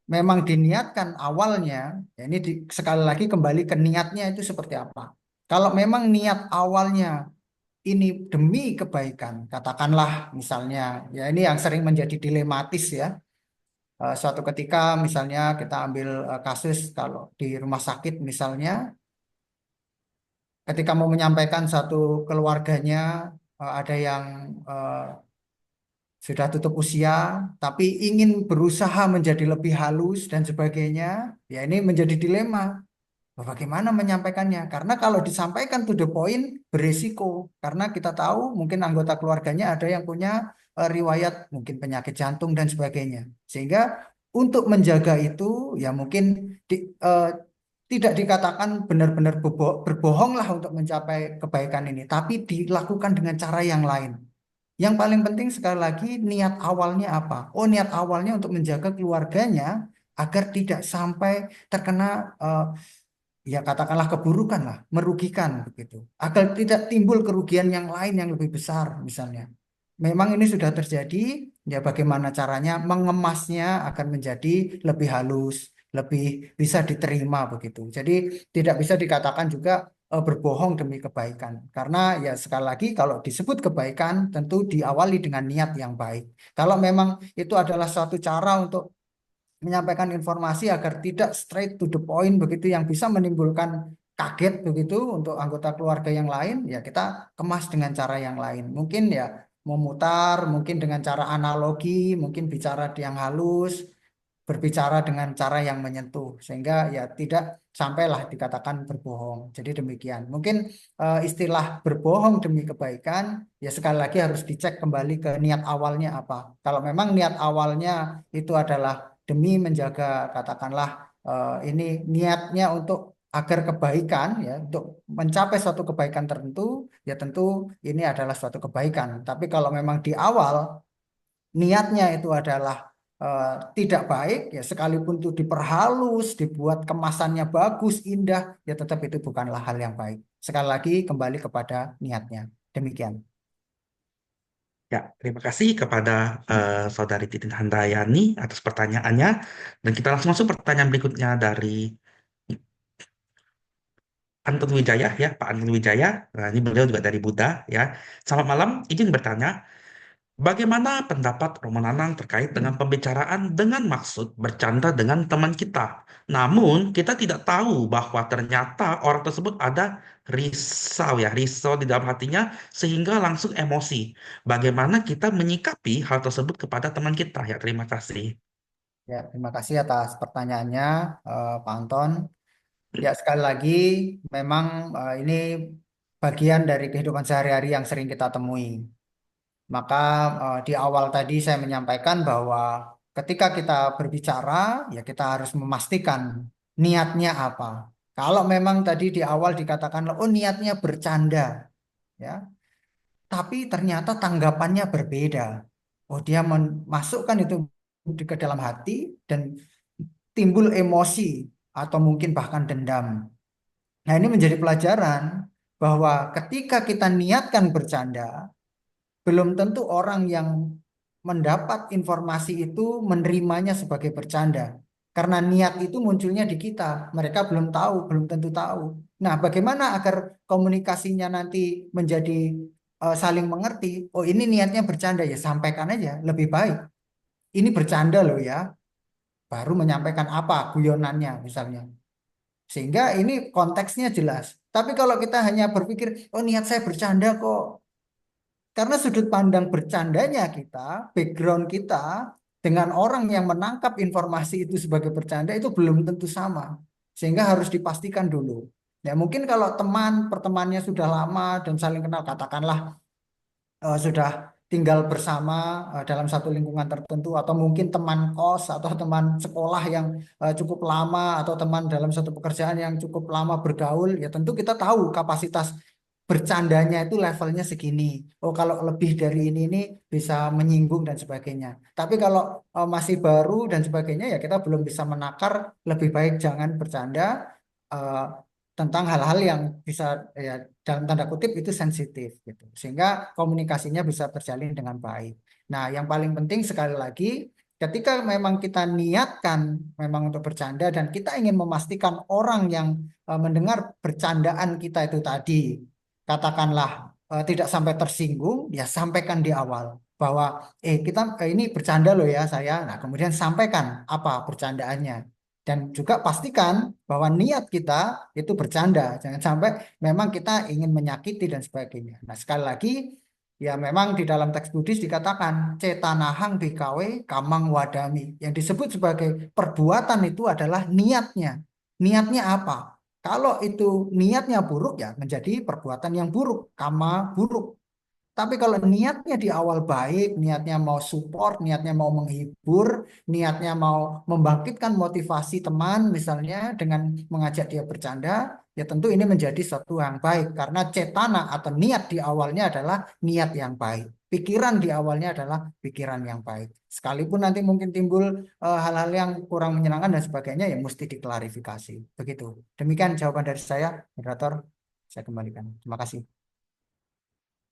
memang diniatkan awalnya, ya ini sekali lagi kembali ke niatnya itu seperti apa. Kalau memang niat awalnya ini demi kebaikan, katakanlah misalnya, ya ini yang sering menjadi dilematis ya. Suatu ketika misalnya kita ambil kasus kalau di rumah sakit misalnya, ketika mau menyampaikan satu keluarganya ada yang eh, sudah tutup usia, tapi ingin berusaha menjadi lebih halus dan sebagainya, ya ini menjadi dilema. Bagaimana menyampaikannya? Karena kalau disampaikan to the point beresiko. Karena kita tahu mungkin anggota keluarganya ada yang punya riwayat mungkin penyakit jantung dan sebagainya. Sehingga untuk menjaga itu ya mungkin eh, tidak dikatakan benar-benar berbohonglah untuk mencapai kebaikan ini, tapi dilakukan dengan cara yang lain. Yang paling penting sekali lagi niat awalnya apa? Oh, niat awalnya untuk menjaga keluarganya agar tidak sampai terkena ya katakanlah keburukan lah, merugikan begitu. Agar tidak timbul kerugian yang lain yang lebih besar misalnya. Memang ini sudah terjadi, ya bagaimana caranya mengemasnya agar menjadi lebih halus, lebih bisa diterima begitu. Jadi tidak bisa dikatakan juga berbohong demi kebaikan. Karena ya sekali lagi kalau disebut kebaikan tentu diawali dengan niat yang baik. Kalau memang itu adalah suatu cara untuk menyampaikan informasi agar tidak straight to the point begitu yang bisa menimbulkan kaget begitu untuk anggota keluarga yang lain, ya kita kemas dengan cara yang lain, mungkin ya memutar mungkin dengan cara analogi, mungkin bicara yang halus, berbicara dengan cara yang menyentuh sehingga ya tidak sampailah dikatakan berbohong. Jadi demikian mungkin istilah berbohong demi kebaikan ya sekali lagi harus dicek kembali ke niat awalnya apa. Kalau memang niat awalnya itu adalah demi menjaga katakanlah ini niatnya untuk agar kebaikan ya untuk mencapai suatu kebaikan tertentu ya tentu ini adalah suatu kebaikan. Tapi kalau memang di awal niatnya itu adalah tidak baik ya sekalipun itu diperhalus, dibuat kemasannya bagus, indah ya tetap itu bukanlah hal yang baik. Sekali lagi kembali kepada niatnya. Demikian. Ya, terima kasih kepada Saudari Titin Handayani atas pertanyaannya. Dan kita langsung masuk pertanyaan berikutnya dari Anton Wijaya, ya, Pak Anton Wijaya. Nah, ini beliau juga dari Buddha, ya. Selamat malam, izin bertanya, bagaimana pendapat Romo Nanang terkait dengan pembicaraan dengan maksud bercanda dengan teman kita? Namun, kita tidak tahu bahwa ternyata orang tersebut ada risau di dalam hatinya sehingga langsung emosi. Bagaimana kita menyikapi hal tersebut kepada teman kita? Ya, terima kasih. Ya, terima kasih atas pertanyaannya, Pak Anton. Ya, sekali lagi memang ini bagian dari kehidupan sehari-hari yang sering kita temui. Maka di awal tadi saya menyampaikan bahwa ketika kita berbicara, ya kita harus memastikan niatnya apa. Kalau memang tadi di awal dikatakan, oh niatnya bercanda, ya, tapi ternyata tanggapannya berbeda. Oh dia memasukkan itu ke dalam hati dan timbul emosi atau mungkin bahkan dendam. Nah ini menjadi pelajaran bahwa ketika kita niatkan bercanda, belum tentu orang yang mendapat informasi itu menerimanya sebagai bercanda. Karena niat itu munculnya di kita. Mereka belum tahu, belum tentu tahu. Nah, bagaimana agar komunikasinya nanti menjadi saling mengerti? Oh, ini niatnya bercanda ya, sampaikan aja lebih baik. Ini bercanda loh ya. Baru menyampaikan apa guyonannya misalnya. Sehingga ini konteksnya jelas. Tapi kalau kita hanya berpikir, oh niat saya bercanda kok, karena sudut pandang bercandanya kita, background kita, dengan orang yang menangkap informasi itu sebagai bercanda itu belum tentu sama. Sehingga harus dipastikan dulu. Ya mungkin kalau pertemanannya sudah lama dan saling kenal, katakanlah sudah tinggal bersama dalam satu lingkungan tertentu, atau mungkin teman kos atau teman sekolah yang cukup lama, atau teman dalam satu pekerjaan yang cukup lama bergaul, ya tentu kita tahu kapasitas bercandanya itu levelnya segini. Oh, kalau lebih dari ini bisa menyinggung dan sebagainya. Tapi kalau masih baru dan sebagainya, ya kita belum bisa menakar. Lebih baik jangan bercanda eh, tentang hal-hal yang bisa, ya, dalam tanda kutip itu sensitif gitu. Sehingga komunikasinya bisa terjalin dengan baik. Nah, yang paling penting sekali lagi, ketika memang kita niatkan memang untuk bercanda dan kita ingin memastikan orang yang mendengar bercandaan kita itu tadi, katakanlah tidak sampai tersinggung, ya sampaikan di awal bahwa kita ini bercanda loh ya saya. Nah, kemudian sampaikan apa bercandaannya. Dan juga pastikan bahwa niat kita itu bercanda. Jangan sampai memang kita ingin menyakiti dan sebagainya. Nah, sekali lagi, ya memang di dalam teks Buddhis dikatakan cetanahang bhikkhave kamang wadami. Yang disebut sebagai perbuatan itu adalah niatnya. Niatnya apa? Kalau itu niatnya buruk, ya menjadi perbuatan yang buruk, kama buruk. Tapi kalau niatnya di awal baik, niatnya mau support, niatnya mau menghibur, niatnya mau membangkitkan motivasi teman misalnya dengan mengajak dia bercanda, ya tentu ini menjadi suatu yang baik. Karena cetana atau niat di awalnya adalah niat yang baik. Pikiran di awalnya adalah pikiran yang baik. Sekalipun nanti mungkin timbul hal-hal yang kurang menyenangkan dan sebagainya, ya mesti diklarifikasi. Begitu. Demikian jawaban dari saya, moderator. Saya kembalikan. Terima kasih.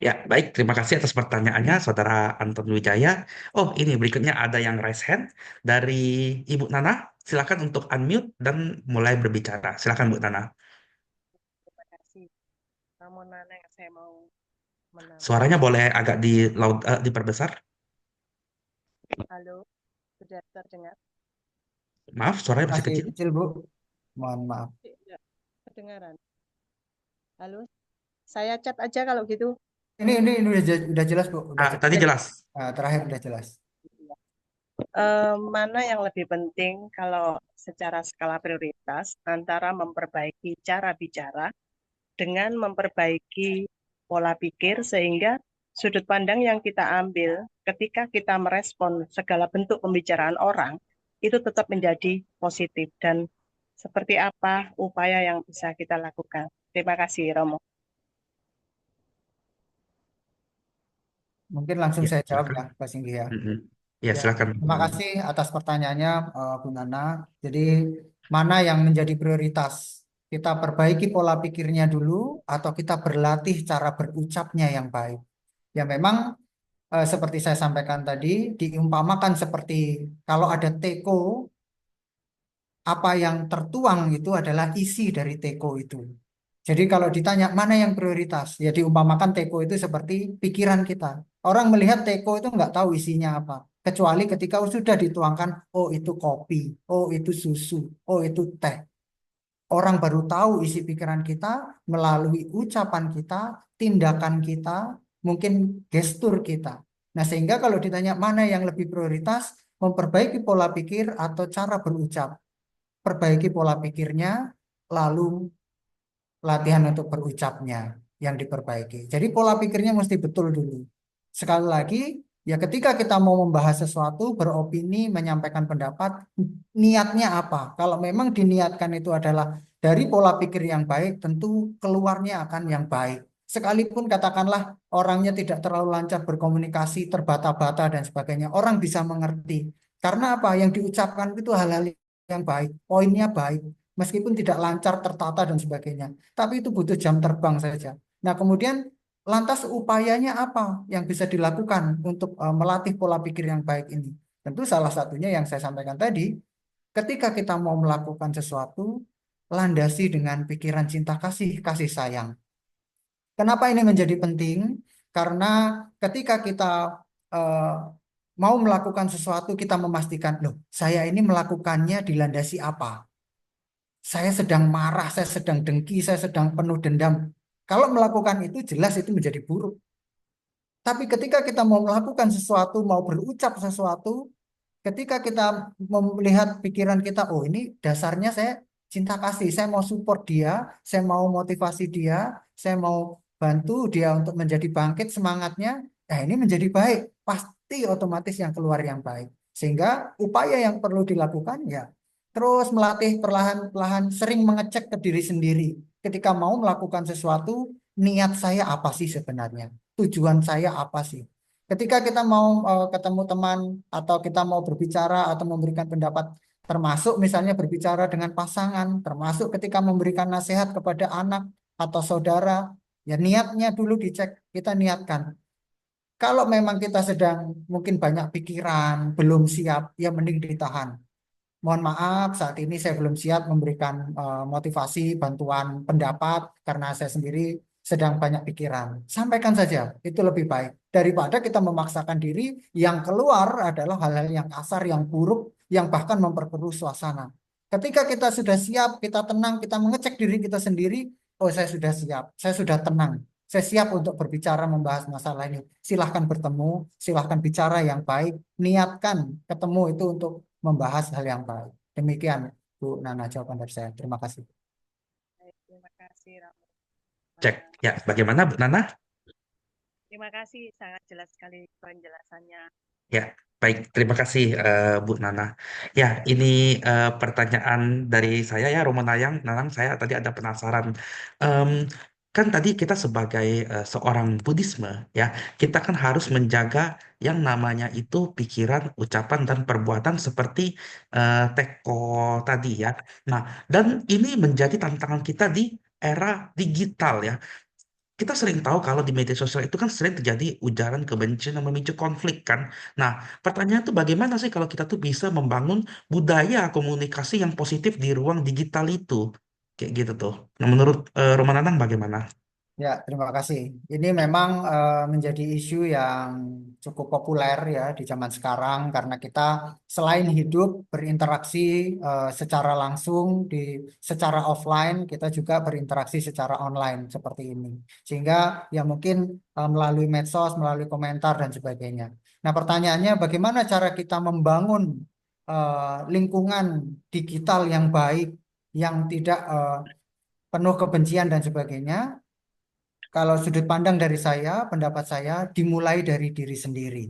Ya, baik. Terima kasih atas pertanyaannya, Saudara Anton Wijaya. Oh, ini berikutnya ada yang raise hand dari Ibu Nana. Silakan untuk unmute dan mulai berbicara. Silakan, Bu Nana. Terima kasih. Namun Nana yang saya mau menambah. Suaranya boleh agak diperbesar. Halo, sudah terdengar? Maaf, suaranya masih Masih kecil. kecil, Bu. Mohon maaf. Tidak kedengaran. Halo, saya chat aja kalau gitu. Ini udah jelas, Bu. Udah jelas. Tadi jelas. Terakhir udah jelas. Mana yang lebih penting kalau secara skala prioritas antara memperbaiki cara bicara dengan memperbaiki pola pikir, sehingga sudut pandang yang kita ambil ketika kita merespon segala bentuk pembicaraan orang itu tetap menjadi positif. Dan seperti apa upaya yang bisa kita lakukan? Terima kasih, Romo. Mungkin langsung Ya, saya jawab silakan. ya, Pak Singgi ya. Ya, Ya, silakan. terima kasih atas pertanyaannya, Bu Nana. Jadi, mana yang menjadi prioritas? Kita perbaiki pola pikirnya dulu, atau kita berlatih cara berucapnya yang baik? Ya, memang seperti saya sampaikan tadi, diumpamakan seperti kalau ada teko, apa yang tertuang itu adalah isi dari teko itu. Jadi kalau ditanya mana yang prioritas, ya diumpamakan teko itu seperti pikiran kita. Orang melihat teko itu nggak tahu isinya apa. Kecuali ketika sudah dituangkan, oh itu kopi, oh itu susu, oh itu teh. Orang baru tahu isi pikiran kita melalui ucapan kita, tindakan kita, mungkin gestur kita. Nah, sehingga kalau ditanya mana yang lebih prioritas, memperbaiki pola pikir atau cara berucap. Perbaiki pola pikirnya, lalu latihan untuk berucapnya yang diperbaiki. Jadi pola pikirnya mesti betul dulu. Sekali lagi, ya ketika kita mau membahas sesuatu, beropini, menyampaikan pendapat, niatnya apa? Kalau memang diniatkan itu adalah dari pola pikir yang baik, tentu keluarnya akan yang baik. Sekalipun katakanlah orangnya tidak terlalu lancar berkomunikasi, terbata-bata dan sebagainya, orang bisa mengerti. Karena apa? Yang diucapkan itu hal-hal yang baik, poinnya baik. Meskipun tidak lancar, tertata dan sebagainya. Tapi itu butuh jam terbang saja. Nah, kemudian lantas upayanya apa yang bisa dilakukan untuk melatih pola pikir yang baik ini? Tentu salah satunya yang saya sampaikan tadi, ketika kita mau melakukan sesuatu, landasi dengan pikiran cinta kasih, kasih sayang. Kenapa ini menjadi penting? Karena ketika kita eh, mau melakukan sesuatu, kita memastikan, loh, saya ini melakukannya dilandasi apa? Saya sedang marah, saya sedang dengki, saya sedang penuh dendam. Kalau melakukan itu jelas itu menjadi buruk. Tapi ketika kita mau melakukan sesuatu, mau berucap sesuatu, ketika kita melihat pikiran kita, oh ini dasarnya saya cinta kasih. Saya mau support dia, saya mau motivasi dia, saya mau bantu dia untuk menjadi bangkit semangatnya. Nah, ini menjadi baik. Pasti otomatis yang keluar yang baik. Sehingga upaya yang perlu dilakukan ya terus melatih perlahan-lahan, sering mengecek ke diri sendiri. Ketika mau melakukan sesuatu, niat saya apa sih sebenarnya? Tujuan saya apa sih? Ketika kita mau ketemu teman atau kita mau berbicara atau memberikan pendapat, termasuk misalnya berbicara dengan pasangan, termasuk ketika memberikan nasihat kepada anak atau saudara, ya niatnya dulu dicek, kita niatkan. Kalau memang kita sedang mungkin banyak pikiran, belum siap, ya mending ditahan. Mohon maaf, saat ini saya belum siap memberikan motivasi, bantuan, pendapat karena saya sendiri sedang banyak pikiran. Sampaikan saja, itu lebih baik daripada kita memaksakan diri yang keluar adalah hal-hal yang kasar, yang buruk, yang bahkan memperkeruh suasana. Ketika kita sudah siap, kita tenang, kita mengecek diri kita sendiri, oh saya sudah siap, saya sudah tenang. Saya siap untuk berbicara membahas masalah ini. Silahkan bertemu, silahkan bicara yang baik. Niatkan ketemu itu untuk membahas hal yang baik. Demikian Bu Nana jawaban dari saya. Terima kasih. Baik, terima kasih Ramo. Cek. Ya, bagaimana Bu Nana? Terima kasih, sangat jelas sekali penjelasannya. Ya, baik. Terima kasih Bu Nana. Ya, ini pertanyaan dari saya ya, Romanayang. Nanang, saya tadi ada penasaran. Em, kan tadi kita sebagai seorang Buddhisme, ya, kita kan harus menjaga yang namanya itu pikiran, ucapan, dan perbuatan seperti Teko tadi ya. Nah, dan ini menjadi tantangan kita di era digital ya. Kita sering tahu kalau di media sosial itu kan sering terjadi ujaran kebencian yang memicu konflik kan. Nah, pertanyaan tuh bagaimana sih kalau kita tuh bisa membangun budaya komunikasi yang positif di ruang digital itu? Kayak gitu tuh. Nah, menurut Roman Anang bagaimana? Ya, terima kasih. Ini memang menjadi isu yang cukup populer ya di zaman sekarang karena kita selain hidup berinteraksi secara langsung secara offline, kita juga berinteraksi secara online seperti ini. Sehingga ya mungkin melalui medsos, melalui komentar dan sebagainya. Nah, pertanyaannya bagaimana cara kita membangun lingkungan digital yang baik, yang tidak penuh kebencian dan sebagainya? Kalau sudut pandang dari saya, pendapat saya dimulai dari diri sendiri.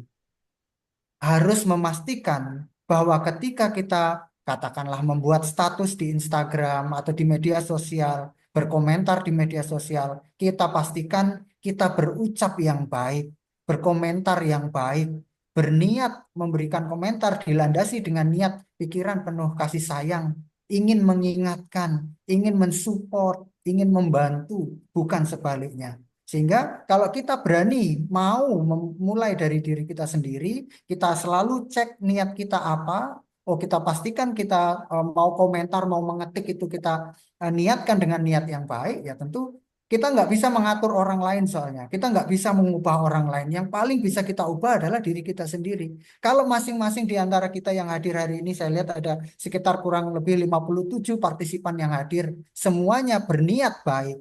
Harus memastikan bahwa ketika kita katakanlah membuat status di Instagram atau di media sosial, berkomentar di media sosial, kita pastikan kita berucap yang baik, berkomentar yang baik, berniat memberikan komentar dilandasi dengan niat pikiran penuh kasih sayang, ingin mengingatkan, ingin mensupport, ingin membantu, bukan sebaliknya. Sehingga kalau kita berani mau memulai dari diri kita sendiri, kita selalu cek niat kita apa. Oh, kita pastikan kita mau komentar, mau mengetik itu kita niatkan dengan niat yang baik. Ya tentu kita nggak bisa mengatur orang lain soalnya. Kita nggak bisa mengubah orang lain. Yang paling bisa kita ubah adalah diri kita sendiri. Kalau masing-masing di antara kita yang hadir hari ini, saya lihat ada sekitar kurang lebih 57 partisipan yang hadir. Semuanya berniat baik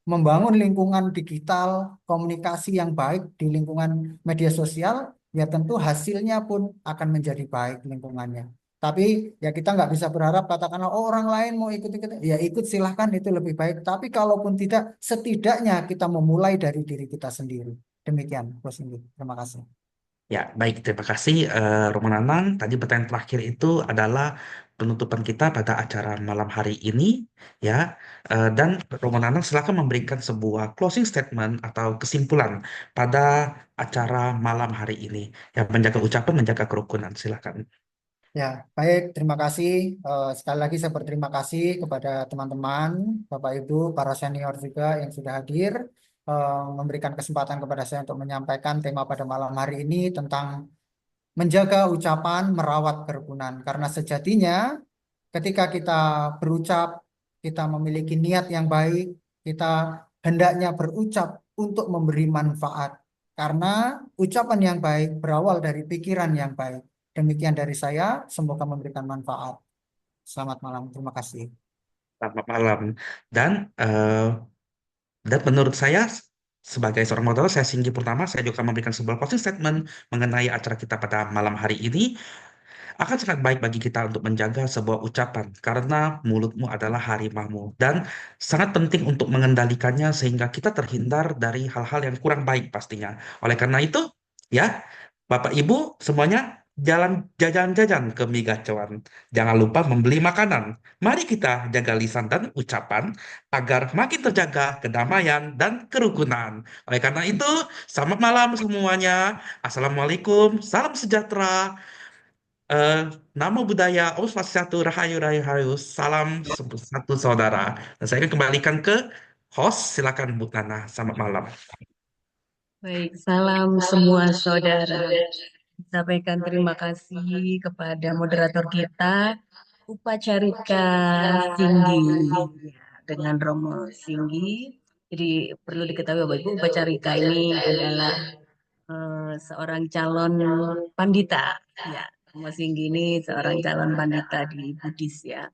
membangun lingkungan digital, komunikasi yang baik di lingkungan media sosial, ya tentu hasilnya pun akan menjadi baik lingkungannya. Tapi ya kita nggak bisa berharap katakanlah oh, orang lain mau ikut-ikut, ya ikut silahkan itu lebih baik. Tapi kalaupun tidak, setidaknya kita memulai dari diri kita sendiri. Demikian, Bos Indi. Terima kasih. Ya, baik. Terima kasih Roman Anang. Tadi pertanyaan terakhir itu adalah penutupan kita pada acara malam hari ini, ya. Dan Roman Anang silakan memberikan sebuah closing statement atau kesimpulan pada acara malam hari ini. Ya, menjaga ucapan, menjaga kerukunan. Silakan. Ya, baik. Terima kasih. Sekali lagi saya berterima kasih kepada teman-teman, Bapak Ibu, para senior juga yang sudah hadir, memberikan kesempatan kepada saya untuk menyampaikan tema pada malam hari ini tentang menjaga ucapan, merawat kerukunan. Karena sejatinya ketika kita berucap, kita memiliki niat yang baik, kita hendaknya berucap untuk memberi manfaat. Karena ucapan yang baik berawal dari pikiran yang baik. Demikian dari saya, semoga memberikan manfaat. Selamat malam, terima kasih. Selamat malam. Dan eh, dan menurut saya sebagai seorang moderator, saya Singgi Purnama, saya juga memberikan sebuah closing statement mengenai acara kita pada malam hari ini. akan sangat baik bagi kita untuk menjaga sebuah ucapan karena mulutmu adalah harimaumu dan sangat penting untuk mengendalikannya sehingga kita terhindar dari hal-hal yang kurang baik pastinya. Oleh karena itu, ya, Bapak Ibu semuanya jalan jajan-jajan ke mie gacoan. Jangan lupa membeli makanan. Mari kita jaga lisan dan ucapan agar makin terjaga kedamaian dan kerukunan. Oleh karena itu, selamat malam semuanya. Assalamualaikum, salam sejahtera, eh, namo buddhaya, Om Swastiastu, Rahayu Rahayu Rahayu, salam satu saudara. Dan saya akan kembalikan ke host, silakan Bu Nana. Selamat malam. Baik, salam semua saudara. Sampaikan terima kasih kepada moderator kita, Upacarika Singgi, dengan Romo Singgi. Jadi perlu diketahui Bapak Ibu, Upacarika ini adalah seorang calon pandita. Ya, Romo Singgi ini seorang calon pandita di Buddhis ya.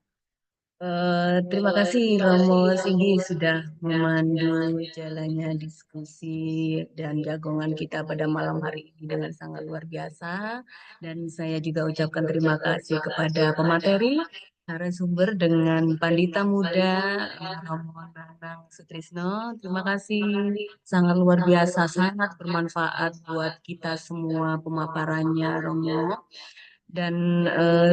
Terima kasih Romo Singgi sudah memandu jalannya diskusi dan jagongan kita pada malam hari ini dengan sangat luar biasa. Dan saya juga ucapkan terima kasih kepada pemateri, narasumber dengan Pandita Muda Romo Nanang Sutrisno. Terima kasih, sangat luar biasa, sangat bermanfaat buat kita semua pemaparannya Romo. Dan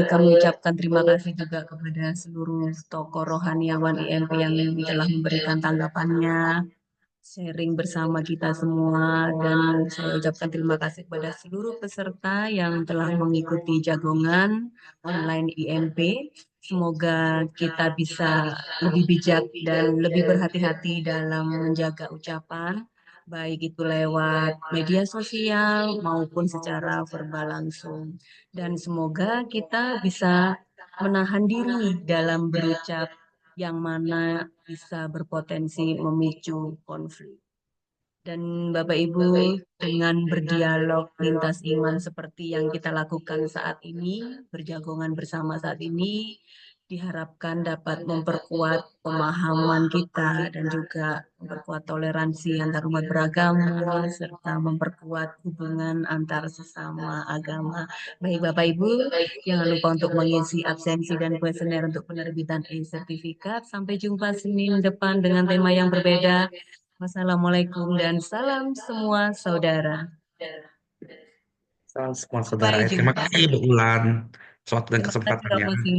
kami ucapkan terima kasih juga kepada seluruh tokoh rohaniawan IMP yang telah memberikan tanggapannya, sharing bersama kita semua. Dan saya ucapkan terima kasih kepada seluruh peserta yang telah mengikuti jagongan online IMP. Semoga kita bisa lebih bijak dan lebih berhati-hati dalam menjaga ucapan, baik itu lewat media sosial maupun secara verbal langsung. Dan semoga kita bisa menahan diri dalam berucap yang mana bisa berpotensi memicu konflik. Dan Bapak Ibu, dengan berdialog lintas iman seperti yang kita lakukan saat ini, berjagongan bersama saat ini, diharapkan dapat memperkuat pemahaman kita dan juga memperkuat toleransi antar umat beragama serta memperkuat hubungan antar sesama agama. Baik Bapak Ibu, jangan lupa untuk mengisi absensi dan kuesioner untuk penerbitan e-sertifikat. Sampai jumpa Senin depan dengan tema yang berbeda. Wassalamualaikum dan salam semua saudara. Salam semua saudara. Sampai Terima jumpa. kasih Bu Ulan. Suatu dan Terima kasih kesempatannya. Romo Singgi.